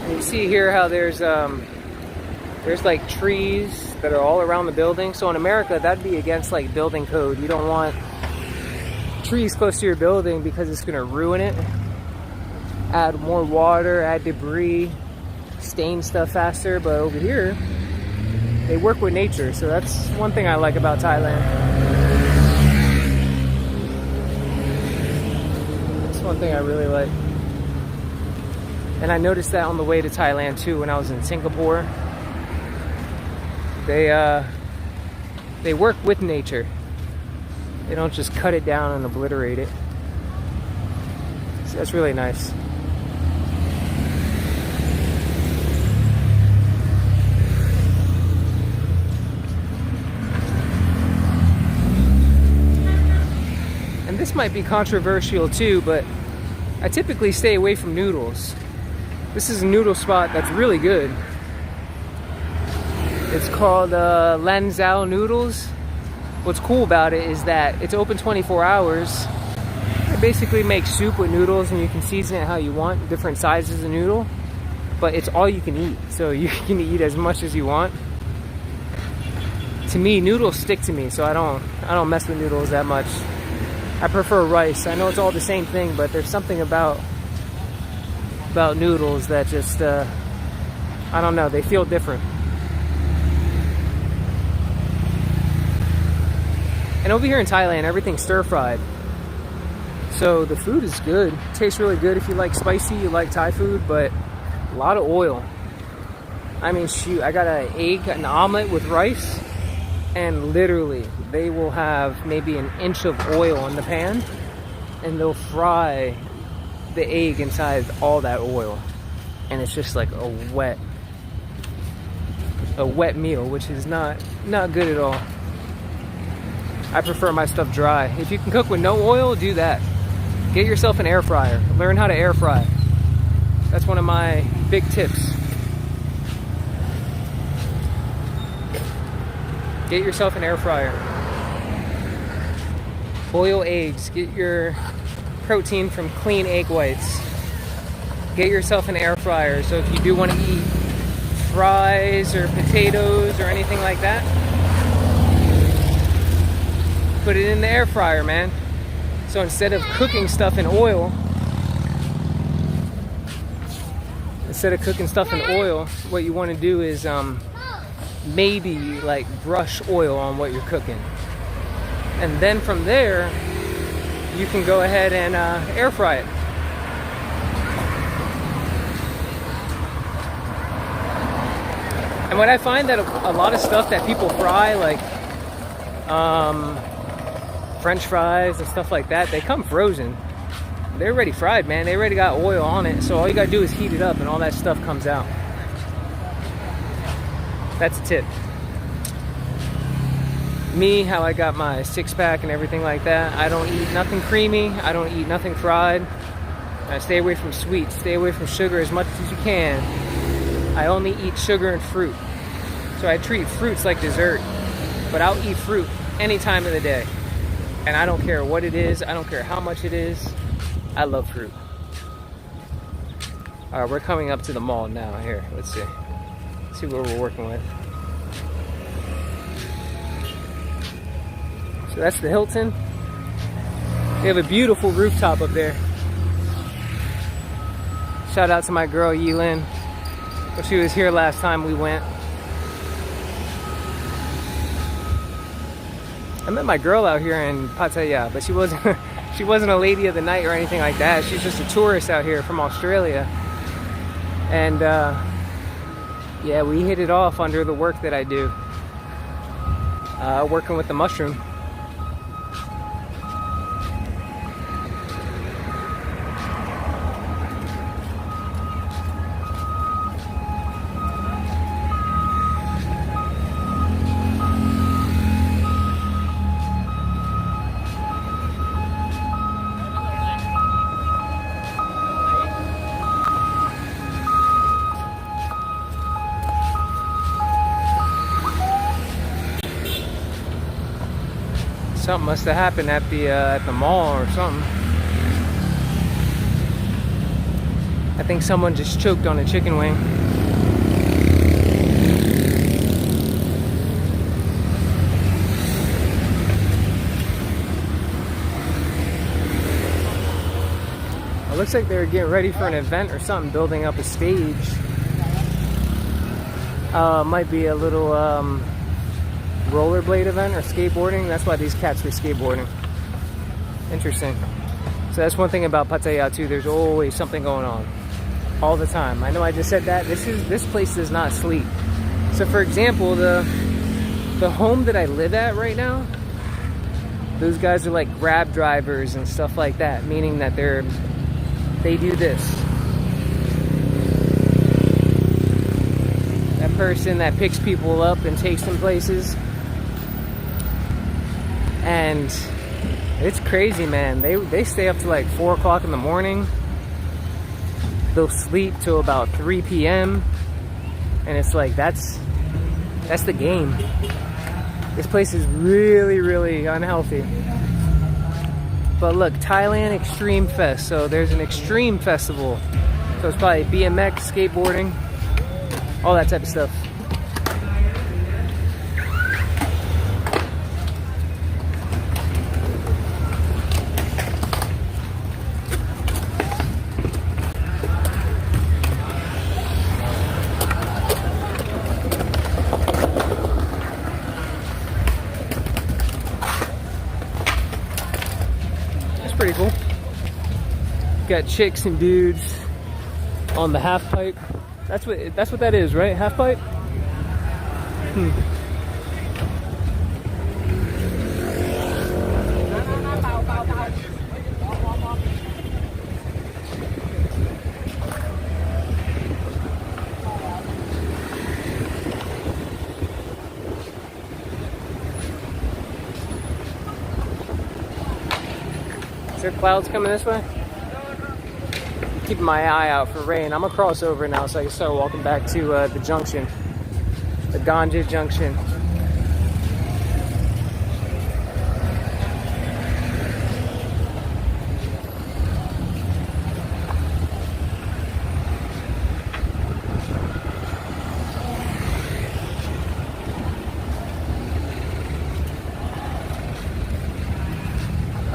And you see here how there's like trees that are all around the building. So in America, that'd be against like building code. You don't want trees close to your building because it's gonna ruin it. Add more water, add debris, stain stuff faster. But over here, they work with nature. So that's one thing I like about Thailand. That's one thing I really like. And I noticed that on the way to Thailand too when I was in Singapore. They work with nature. They don't just cut it down and obliterate it. So that's really nice. And this might be controversial too, but I typically stay away from noodles. This is a noodle spot that's really good. It's called Lan Zhao Noodles. What's cool about it is that it's open 24 hours. They basically make soup with noodles and you can season it how you want, different sizes of noodle. But it's all you can eat, so you can eat as much as you want. To me, noodles stick to me, so I don't mess with noodles that much. I prefer rice. I know it's all the same thing, but there's something about noodles that just I don't know, they feel different. And over here in Thailand, everything's stir-fried. So the food is good. It tastes really good if you like spicy, you like Thai food, but a lot of oil. I mean, shoot, I got an omelet with rice, and literally, they will have maybe an inch of oil in the pan, and they'll fry the egg inside all that oil. And it's just like a wet meal, which is not good at all. I prefer my stuff dry. If you can cook with no oil, do that. Get yourself an air fryer. Learn how to air fry. That's one of my big tips. Get yourself an air fryer. Boil eggs. Get your protein from clean egg whites. Get yourself an air fryer. So if you do want to eat fries or potatoes or anything like that, put it in the air fryer, man. So instead of cooking stuff in oil, what you want to do is maybe like brush oil on what you're cooking. And then from there, you can go ahead and air fry it. And what I find that a lot of stuff that people fry, like French fries and stuff like that, they come frozen. They're already fried, man. They already got oil on it. So all you gotta do is heat it up and all that stuff comes out. That's a tip. Me, how I got my 6-pack and everything like that, I don't eat nothing creamy. I don't eat nothing fried. I stay away from sweets. Stay away from sugar as much as you can. I only eat sugar and fruit. So I treat fruits like dessert. But I'll eat fruit any time of the day. And I don't care what it is. I don't care how much it is. I love fruit. Alright, we're coming up to the mall now. Here, let's see. Let's see what we're working with. So that's the Hilton. They have a beautiful rooftop up there. Shout out to my girl Yilin. She was here last time we went. I met my girl out here in Pattaya, but she wasn't a lady of the night or anything like that. She's just a tourist out here from Australia. And yeah, we hit it off under the work that I do. Working with the mushroom. Something must have happened at the mall or something. I think someone just choked on a chicken wing. It looks like they were getting ready for an event or something, building up a stage. Might be a little rollerblade event or skateboarding. That's why these cats were skateboarding. Interesting. So that's one thing about Pattaya too. There's always something going on all the time. I know I just said that. This place does not sleep. So for example, the home that I live at right now, those guys are like Grab drivers and stuff like that, meaning that they do this. That person that picks people up and takes them places. And it's crazy, man. They stay up to like 4 o'clock in the morning. They'll sleep till about 3 p.m. And it's like, that's the game. This place is really, really unhealthy. But look, Thailand Extreme Fest. So there's an extreme festival. So it's probably BMX, skateboarding, all that type of stuff. Pretty cool. Got chicks and dudes on the half pipe. That's what that is, right? Half pipe? Is there clouds coming this way? Keeping my eye out for rain. I'm gonna cross over now so I can start walking back to the junction. The Ganja Junction.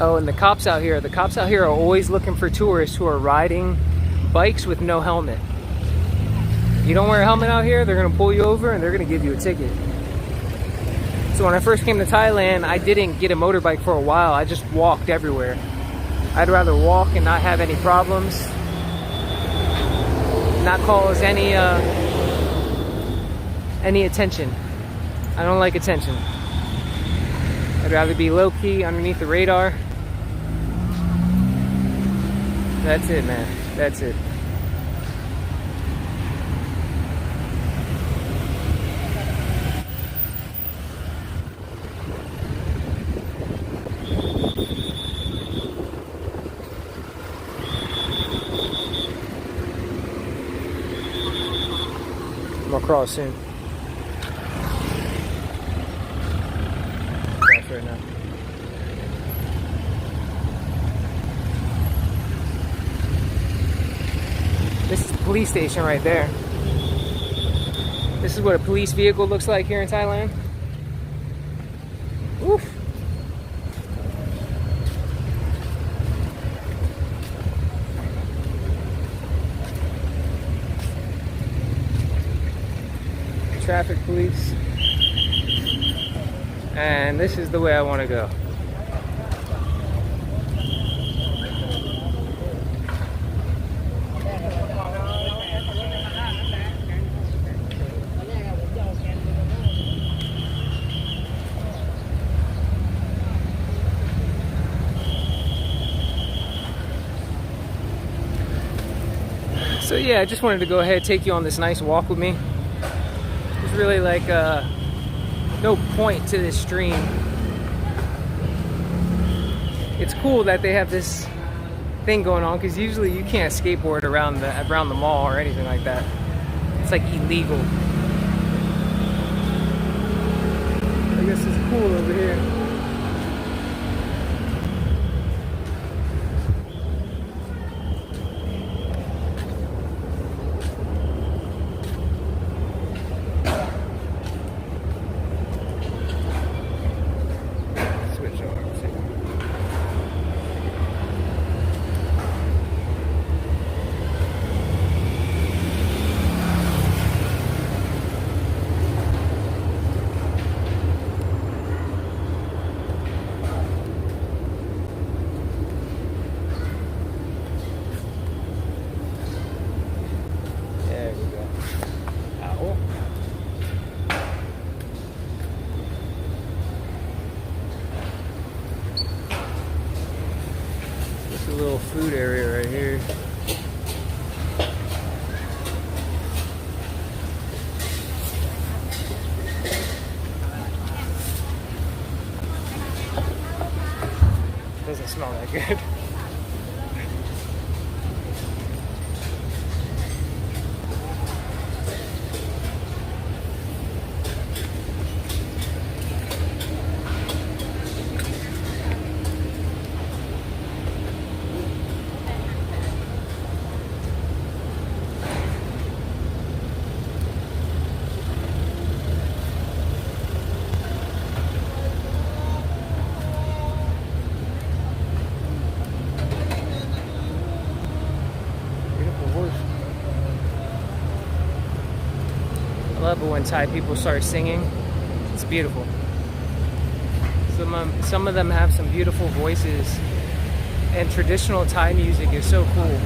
Oh, and the cops out here are always looking for tourists who are riding bikes with no helmet. You don't wear a helmet out here, they're gonna pull you over and they're gonna give you a ticket. So when I first came to Thailand, I didn't get a motorbike for a while. I just walked everywhere. I'd rather walk and not have any problems, not cause any attention. I don't like attention. I'd rather be low-key underneath the radar. That's it, man. That's it. I'm gonna cross soon. Cross right now. This is the police station right there. This is what a police vehicle looks like here in Thailand. Oof. Traffic police. And this is the way I want to go. So yeah, I just wanted to go ahead and take you on this nice walk with me. There's really like no point to this stream. It's cool that they have this thing going on because usually you can't skateboard around the mall or anything like that. It's like illegal. I guess it's cool over here. Little food area right here. Doesn't smell that good. I love it when Thai people start singing. It's beautiful. Some of them have some beautiful voices, and traditional Thai music is so cool.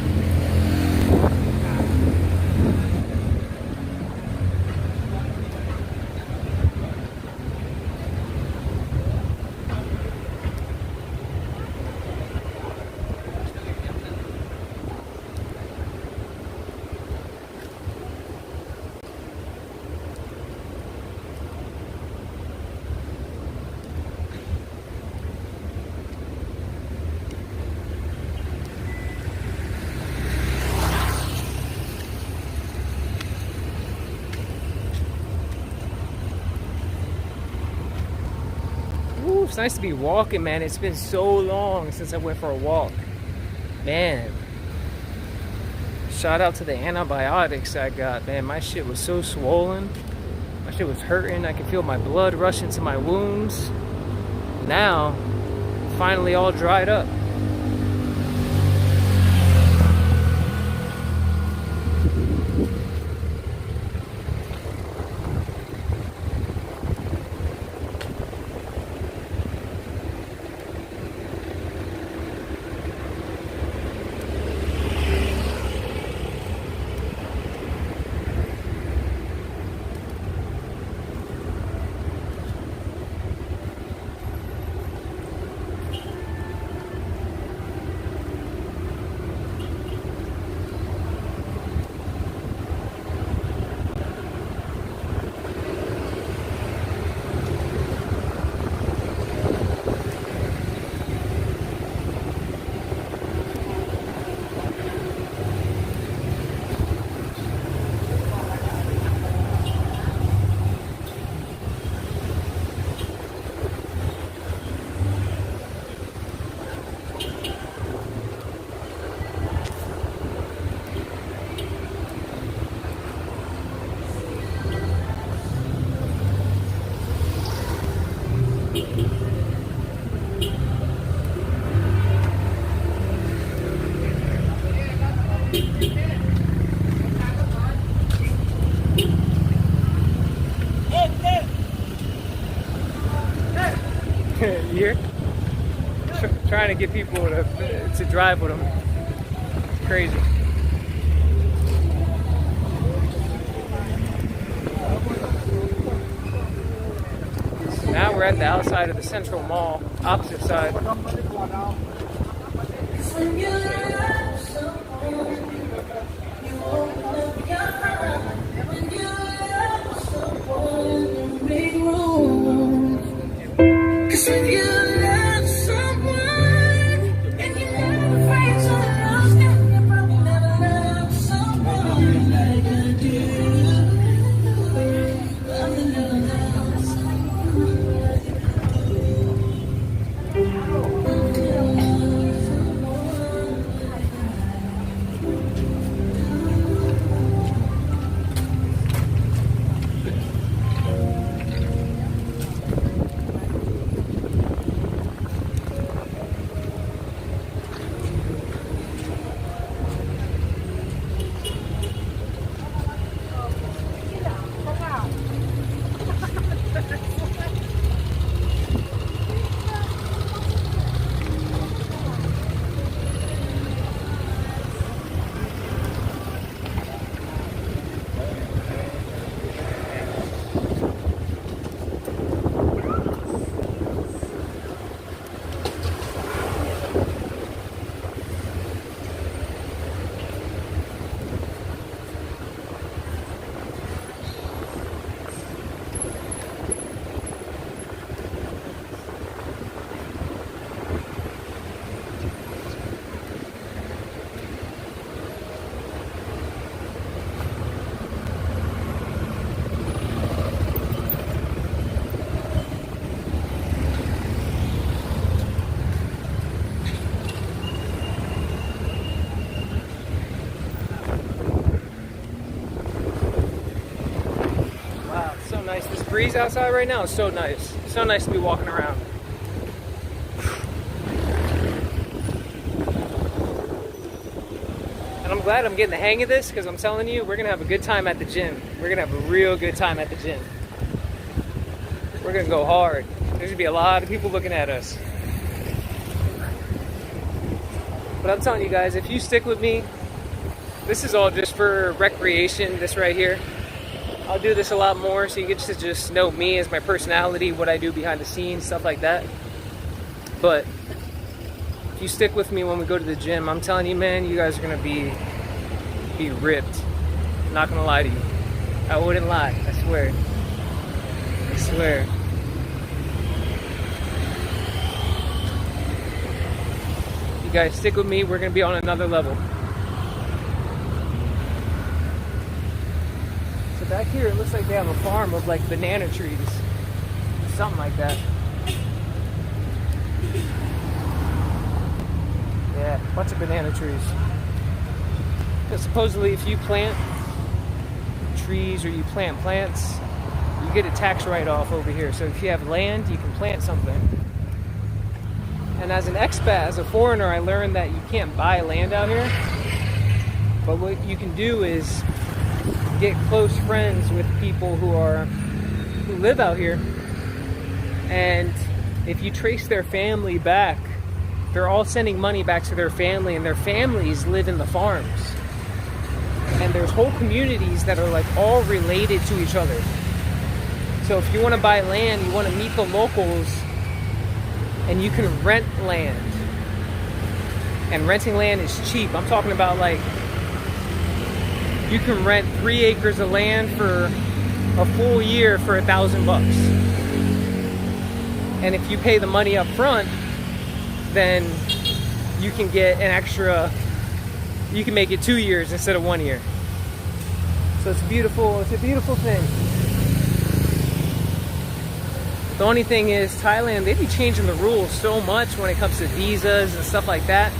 It's nice to be walking, man. It's been so long since I went for a walk. Man. Shout out to the antibiotics I got, man. My shit was so swollen. My shit was hurting. I could feel my blood rushing to my wounds. Now, finally all dried up. You're trying to get people to drive with them. It's crazy. So now we're at the outside of the Central Mall, opposite side. This breeze outside right now is so nice. So nice to be walking around. And I'm glad I'm getting the hang of this, because I'm telling you, we're going to have a good time at the gym. We're going to have a real good time at the gym. We're going to go hard. There's going to be a lot of people looking at us. But I'm telling you guys, if you stick with me, this is all just for recreation, this right here. I'll do this a lot more so you get to just know me as my personality, what I do behind the scenes, stuff like that. But if you stick with me when we go to the gym, I'm telling you, man, you guys are gonna be ripped. I'm not gonna lie to you. I wouldn't lie, I swear. I swear. You guys stick with me, we're gonna be on another level. Back here, it looks like they have a farm of like banana trees, something like that. Yeah, bunch of banana trees. Because supposedly, if you plant trees or you plant plants, you get a tax write-off over here. So if you have land, you can plant something. And as an expat, as a foreigner, I learned that you can't buy land out here. But what you can do is get close friends with people who live out here. And if you trace their family back, they're all sending money back to their family, and their families live in the farms. And there's whole communities that are like all related to each other. So if you want to buy land, you want to meet the locals, and you can rent land. And renting land is cheap. I'm talking about like, you can rent 3 acres of land for a full year for $1,000. And if you pay the money up front, then you can get an extra, you can make it 2 years instead of 1 year. So it's a beautiful thing. The only thing is, Thailand, they be changing the rules so much when it comes to visas and stuff like that,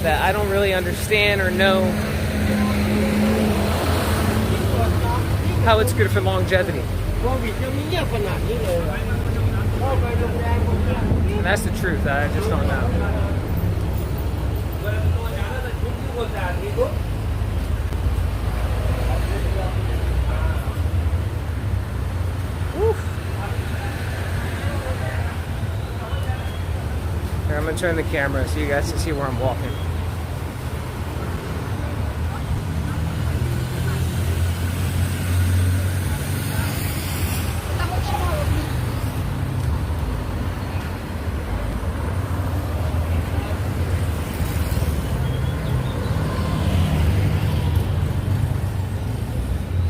that I don't really understand or know how it's good for longevity. And that's the truth, I just don't know. Woo. Here, I'm gonna turn the camera so you guys can see where I'm walking.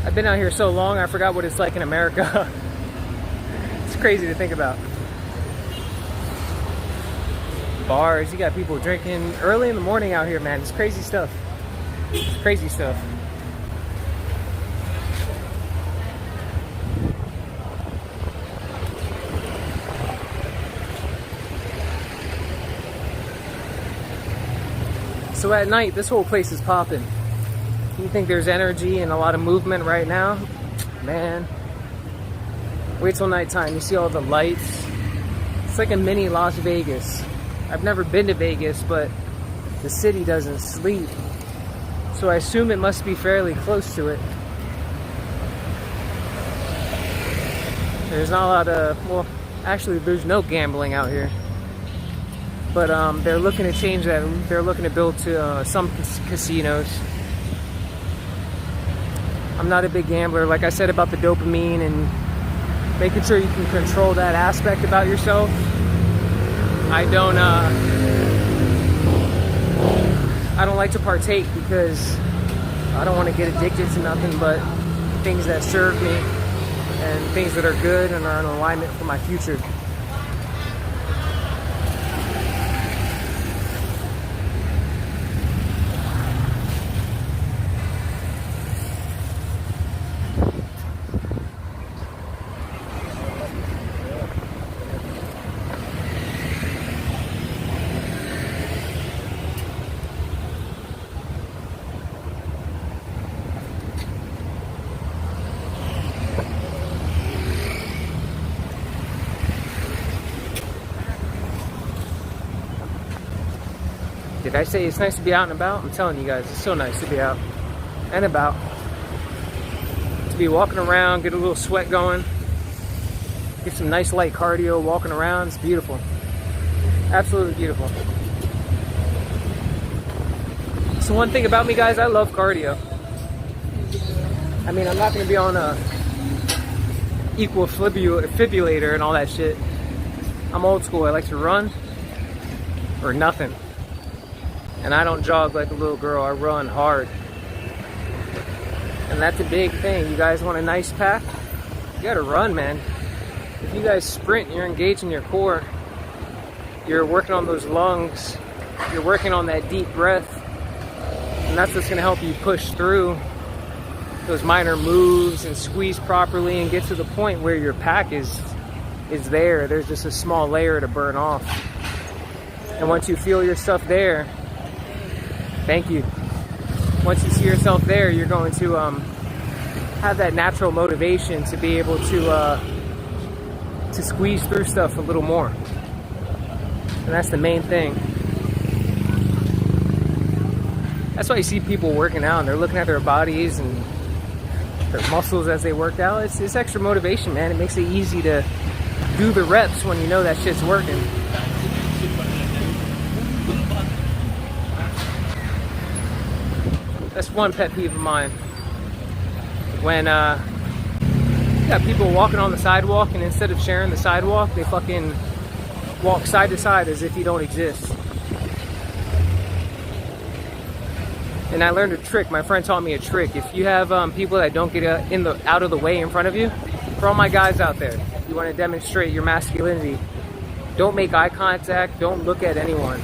I've been out here so long, I forgot what it's like in America. It's crazy to think about. Bars, you got people drinking early in the morning out here, man. It's crazy stuff. It's crazy stuff. So at night, this whole place is popping. You think there's energy and a lot of movement right now? Man, wait till nighttime. You see all the lights. It's like a mini Las Vegas. I've never been to Vegas, but the city doesn't sleep. So I assume it must be fairly close to it. There's not a lot of, well, actually there's no gambling out here. But they're looking to change that. They're looking to build to some casinos. I'm not a big gambler, like I said about the dopamine and making sure you can control that aspect about yourself. I don't like to partake because I don't want to get addicted to nothing but things that serve me and things that are good and are in alignment for my future. Did I say it's nice to be out and about? I'm telling you guys, it's so nice to be out and about. To be walking around, get a little sweat going, get some nice light cardio walking around. It's beautiful. Absolutely beautiful. So one thing about me, guys, I love cardio. I mean, I'm not going to be on a equal defibrillator and all that shit. I'm old school. I like to run or nothing. And I don't jog like a little girl, I run hard. And that's a big thing. You guys want a nice pack? You gotta run, man. If you guys sprint, you're engaging your core. You're working on those lungs. You're working on that deep breath. And that's what's gonna help you push through those minor moves and squeeze properly and get to the point where your pack is there. There's just a small layer to burn off. And once you feel your stuff there, thank you. Once you see yourself there, you're going to have that natural motivation to be able to squeeze through stuff a little more. And that's the main thing. That's why you see people working out and they're looking at their bodies and their muscles as they work out. It's extra motivation, man. It makes it easy to do the reps when you know that shit's working. That's one pet peeve of mine. When you got people walking on the sidewalk and instead of sharing the sidewalk, they fucking walk side to side as if you don't exist. And I learned a trick. My friend taught me a trick. If you have people that don't get out of the way in front of you, for all my guys out there, you want to demonstrate your masculinity, don't make eye contact, don't look at anyone.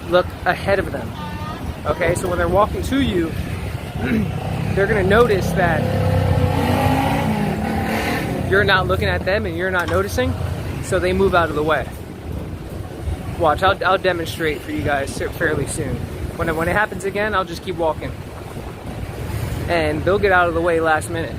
Look ahead of them. Okay, so when they're walking to you, they're gonna notice that you're not looking at them and you're not noticing, so they move out of the way. Watch, I'll demonstrate for you guys fairly soon. When it happens again, I'll just keep walking. And they'll get out of the way last minute.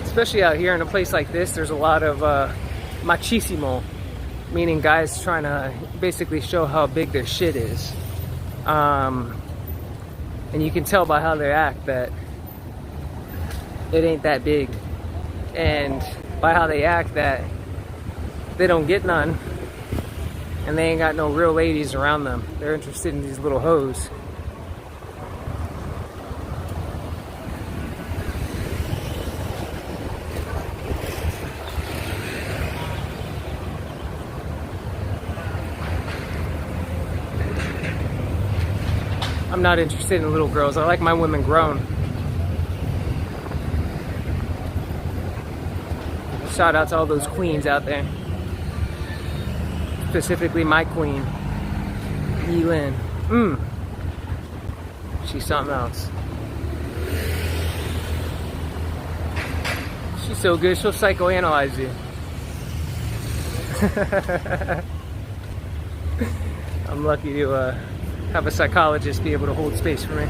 Especially out here in a place like this, there's a lot of machismo, meaning guys trying to basically show how big their shit is. And you can tell by how they act that it ain't that big. And by how they act that they don't get none. And they ain't got no real ladies around them. They're interested in these little hoes. I'm not interested in little girls. I like my women grown. Shout out to all those queens out there. Specifically my queen, Yilin. She's something else. She's so good, she'll psychoanalyze you. I'm lucky to have a psychologist be able to hold space for me.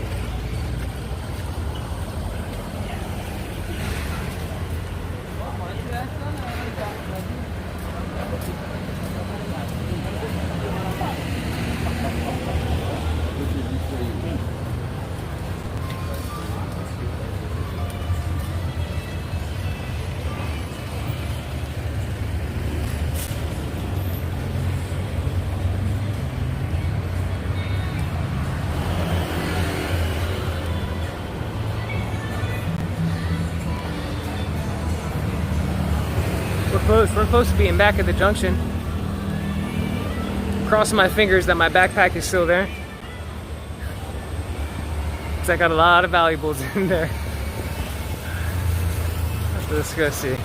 We're close to being back at the junction. Crossing my fingers that my backpack is still there, because I got a lot of valuables in there. Let's go see.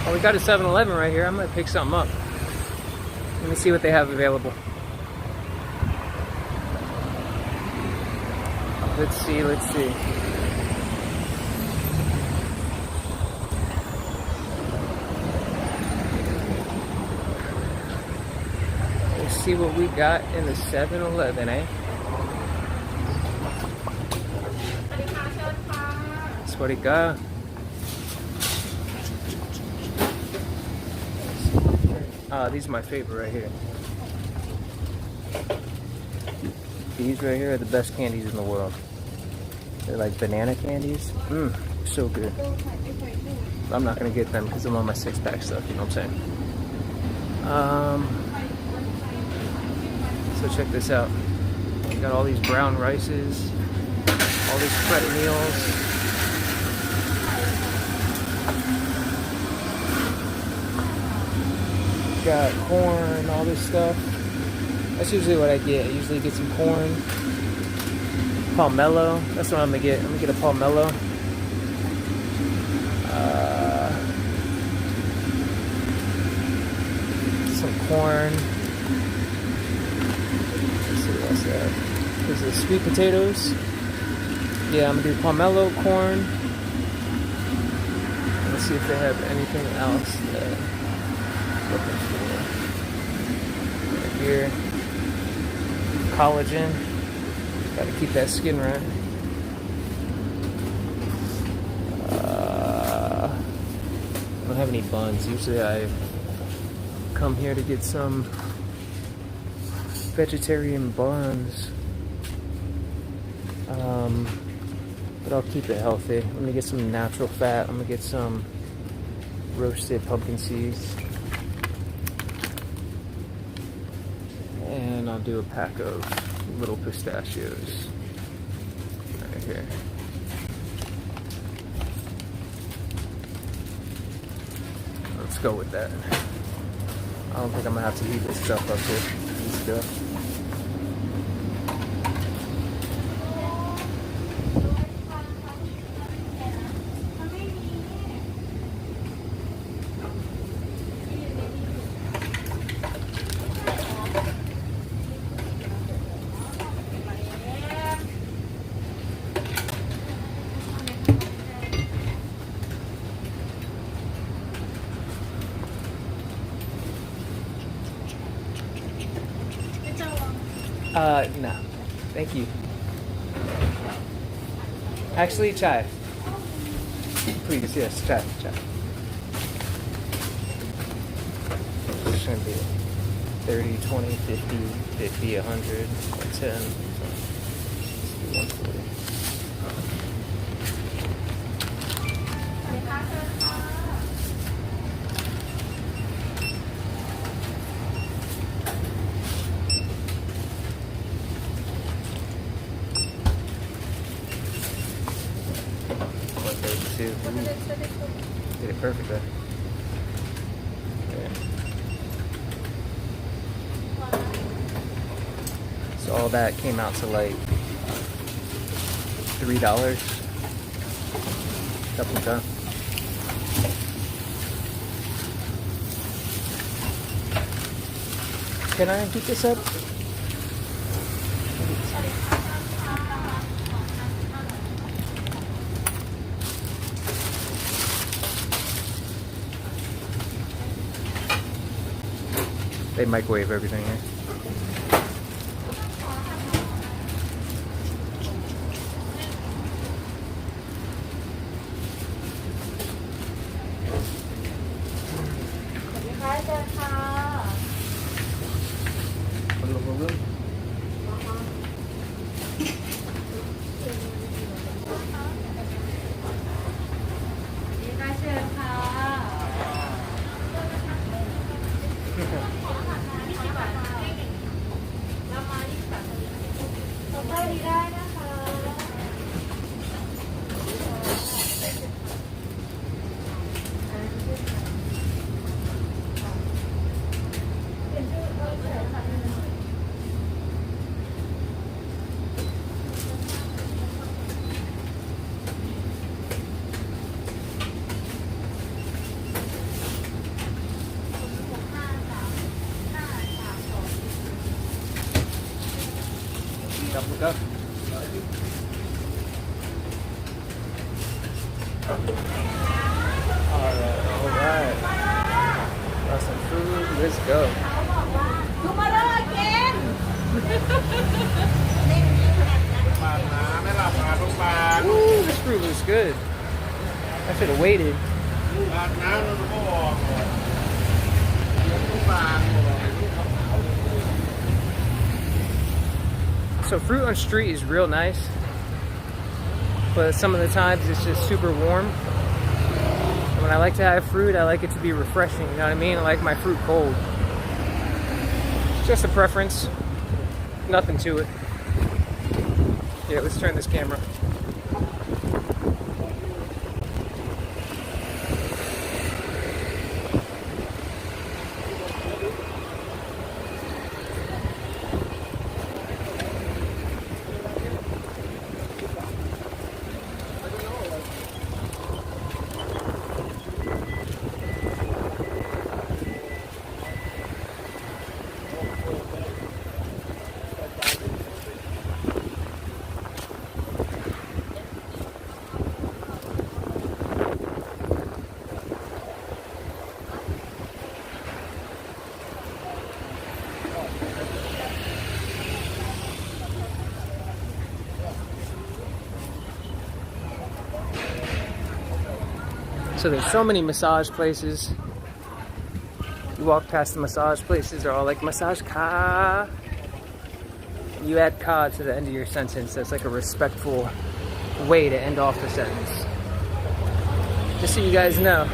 Oh, we got a 7-Eleven right here. I'm gonna pick something up. Let me see what they have available. Let's see. See what we got in the 7-Eleven, eh? That's what it got. These are my favorite right here. These right here are the best candies in the world. They're like banana candies. So good. I'm not gonna get them because I'm on my 6-pack stuff, you know what I'm saying? So check this out. We got all these brown rices, all these prep meals. Got corn, all this stuff. That's usually what I get. I usually get some corn. Pomelo. That's what I'm gonna get. I'm gonna get a pomelo. Some corn. There's the sweet potatoes. Yeah, I'm gonna do pomelo, corn, and Let's see if they have anything else that I'm looking for. Right here. Collagen. Gotta keep that skin right. I don't have any buns. Usually I come here to get some vegetarian buns. But I'll keep it healthy. I'm gonna get some natural fat. I'm gonna get some roasted pumpkin seeds. And I'll do a pack of little pistachios right here. Let's go with that. I don't think I'm gonna have to heat this stuff up here. Let's go. No. Thank you. Actually, chai. Please, yes, chai. It's going to be 30, 20, 50, 50, 100, 10. Let's do 140. Did it perfect there. Yeah. So all that came out to like $3. Couple done. Can I heat this up? They microwave everything here. Go. Alright. Got some food. Let's go. Ooh, this fruit looks good. I should have waited. So fruit on street is real nice, but some of the times it's just super warm. And when I like to have fruit, I like it to be refreshing, you know what I mean? I like my fruit cold. It's just a preference, nothing to it. Yeah, let's turn this camera. So there's so many massage places. You walk past the massage places, they're all like massage ka. You add ka to the end of your sentence. That's like a respectful way to end off the sentence. Just so you guys know.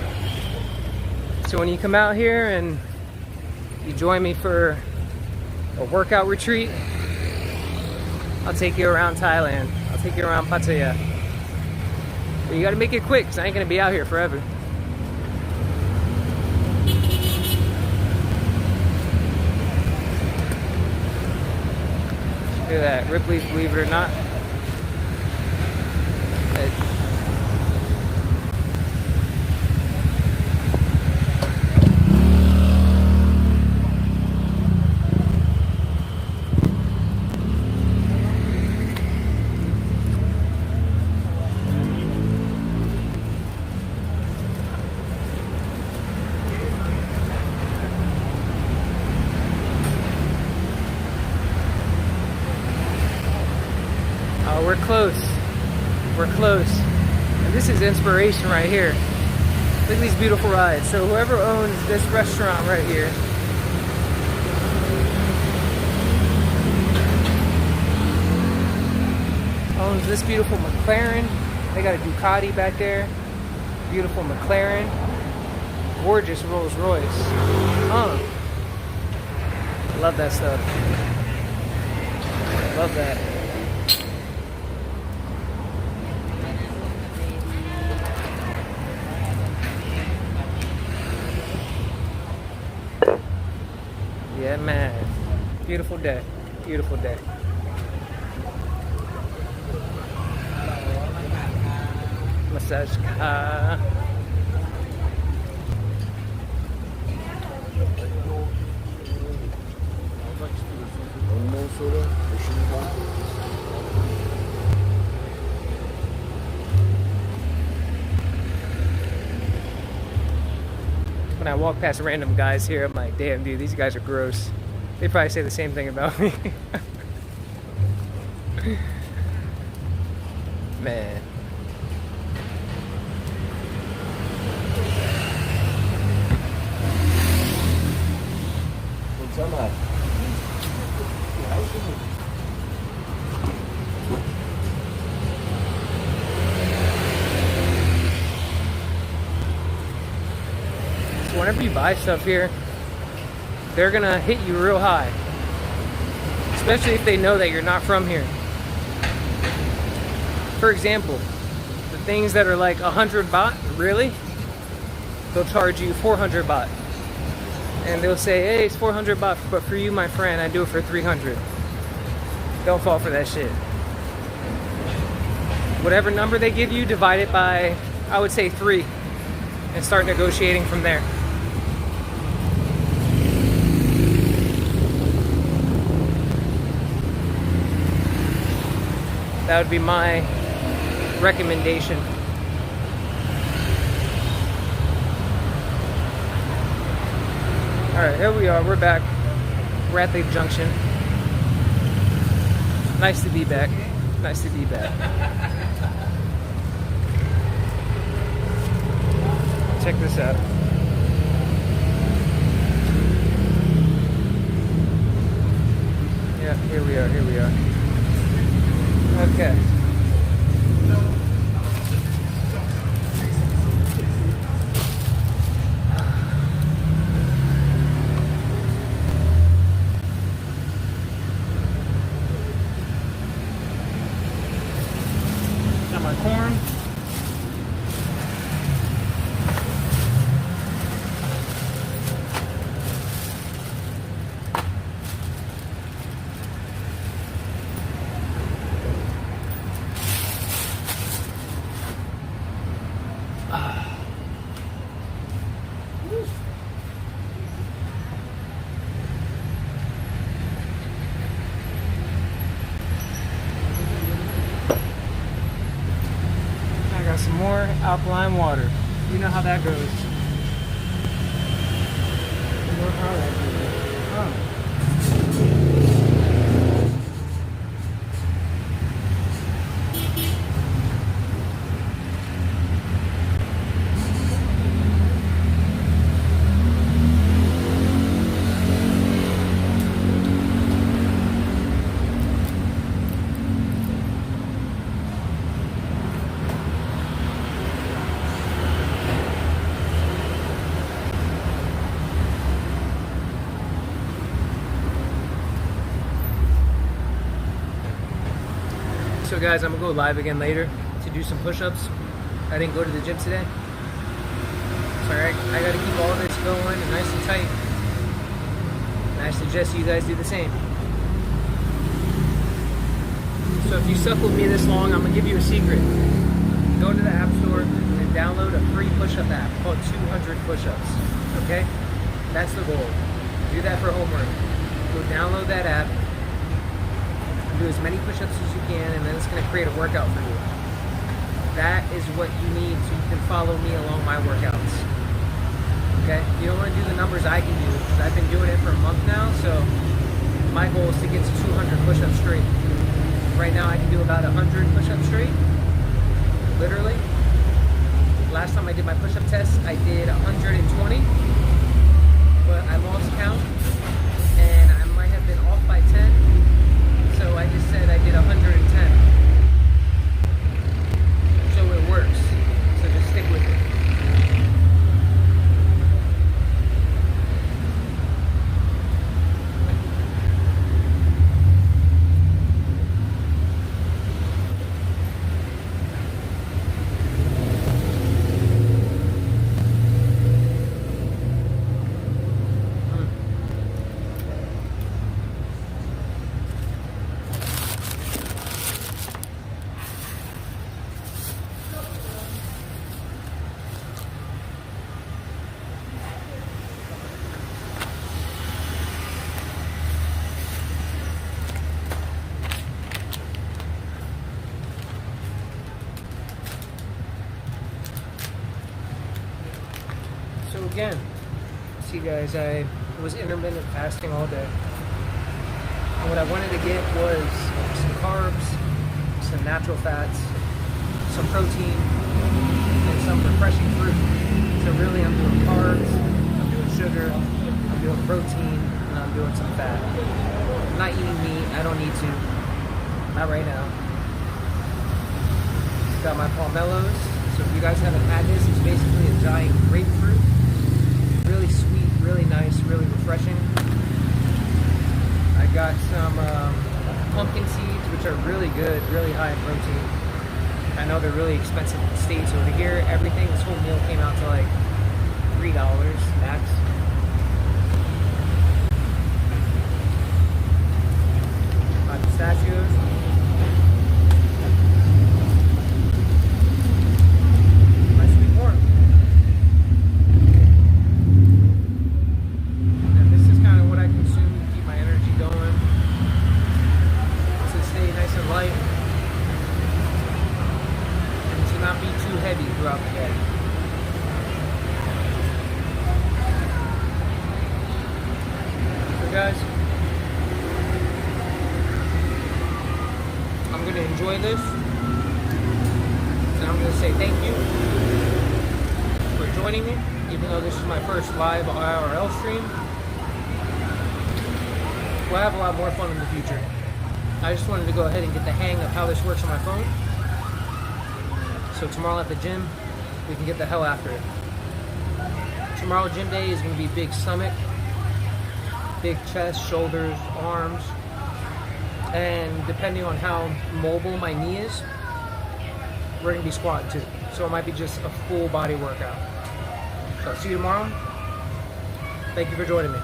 So when you come out here and you join me for a workout retreat, I'll take you around Thailand. I'll take you around Pattaya. But you gotta make it quick, because I ain't gonna be out here forever. Look at that, Ripley's Believe It or Not. Oh, we're close. We're close. And this is inspiration right here. Look at these beautiful rides. So whoever owns this restaurant right here, owns this beautiful McLaren. They got a Ducati back there. Beautiful McLaren. Gorgeous Rolls Royce. Love that stuff. Love that. Yeah, man. Beautiful day. Beautiful day. Massage car. When I walk past random guys here, I'm like, damn, dude, these guys are gross. They probably say the same thing about me. Man. Whenever you buy stuff here, they're gonna hit you real high, especially if they know that you're not from here. For example, the things that are like 100 baht, really, they'll charge you 400 baht, and they'll say, hey, it's 400 baht, but for you, my friend, I do it for 300. Don't fall for that shit. Whatever number they give you, divide it by, I would say 3, and start negotiating from there. That would be my recommendation. Alright, here we are. We're back. We're at the junction. Nice to be back. Nice to be back. Check this out. Yeah, here we are. Here we are. Okay. Got my corn. Some more alkaline water. You know how that goes. You know how that goes. So guys, I'm gonna go live again later to do some push-ups. I didn't go to the gym today. Sorry, I gotta keep all this going and nice and tight. And I suggest you guys do the same. So if you stuck with me this long, I'm gonna give you a secret. Go to the App Store and download a free push-up app called 200 Push-Ups. Okay? That's the goal. Do that for homework. Go download that app. Do as many push-ups as you can, and then it's gonna create a workout for you. That is what you need so you can follow me along my workouts. Okay? You don't want to do the numbers I can do because I've been doing it for a month now, so my goal is to get to 200 push-ups straight. Right now I can do about 100 push-ups straight, literally. Last time I did my push-up test, I did 120, but I lost count, and I might have been off by 10, so I just said I did 110. So it works, so just stick with it. So again, see guys, I was intermittent fasting all day. And what I wanted to get was some carbs, some natural fats, some protein, and some refreshing fruit. So really I'm doing carbs, I'm doing sugar, I'm doing protein, and I'm doing some fat. I'm not eating meat, I don't need to. Not right now. Got my pomelos. So if you guys haven't had this, it's basically a giant grapefruit. Really sweet, really nice, really refreshing. I got some pumpkin seeds, which are really good, really high in protein. I know they're really expensive in the States over here. Everything, this whole meal came out to like $3 max. My pistachios. Not be too heavy throughout the day. So guys, I'm going to enjoy this, and I'm going to say thank you for joining me, even though this is my first live IRL stream. We'll have a lot more fun in the future. I just wanted to go ahead and get the hang of how this works on my phone. So tomorrow at the gym, we can get the hell after it. Tomorrow gym day is going to be big stomach, big chest, shoulders, arms, and depending on how mobile my knee is, we're going to be squatting too. So it might be just a full body workout. So I'll see you tomorrow. Thank you for joining me.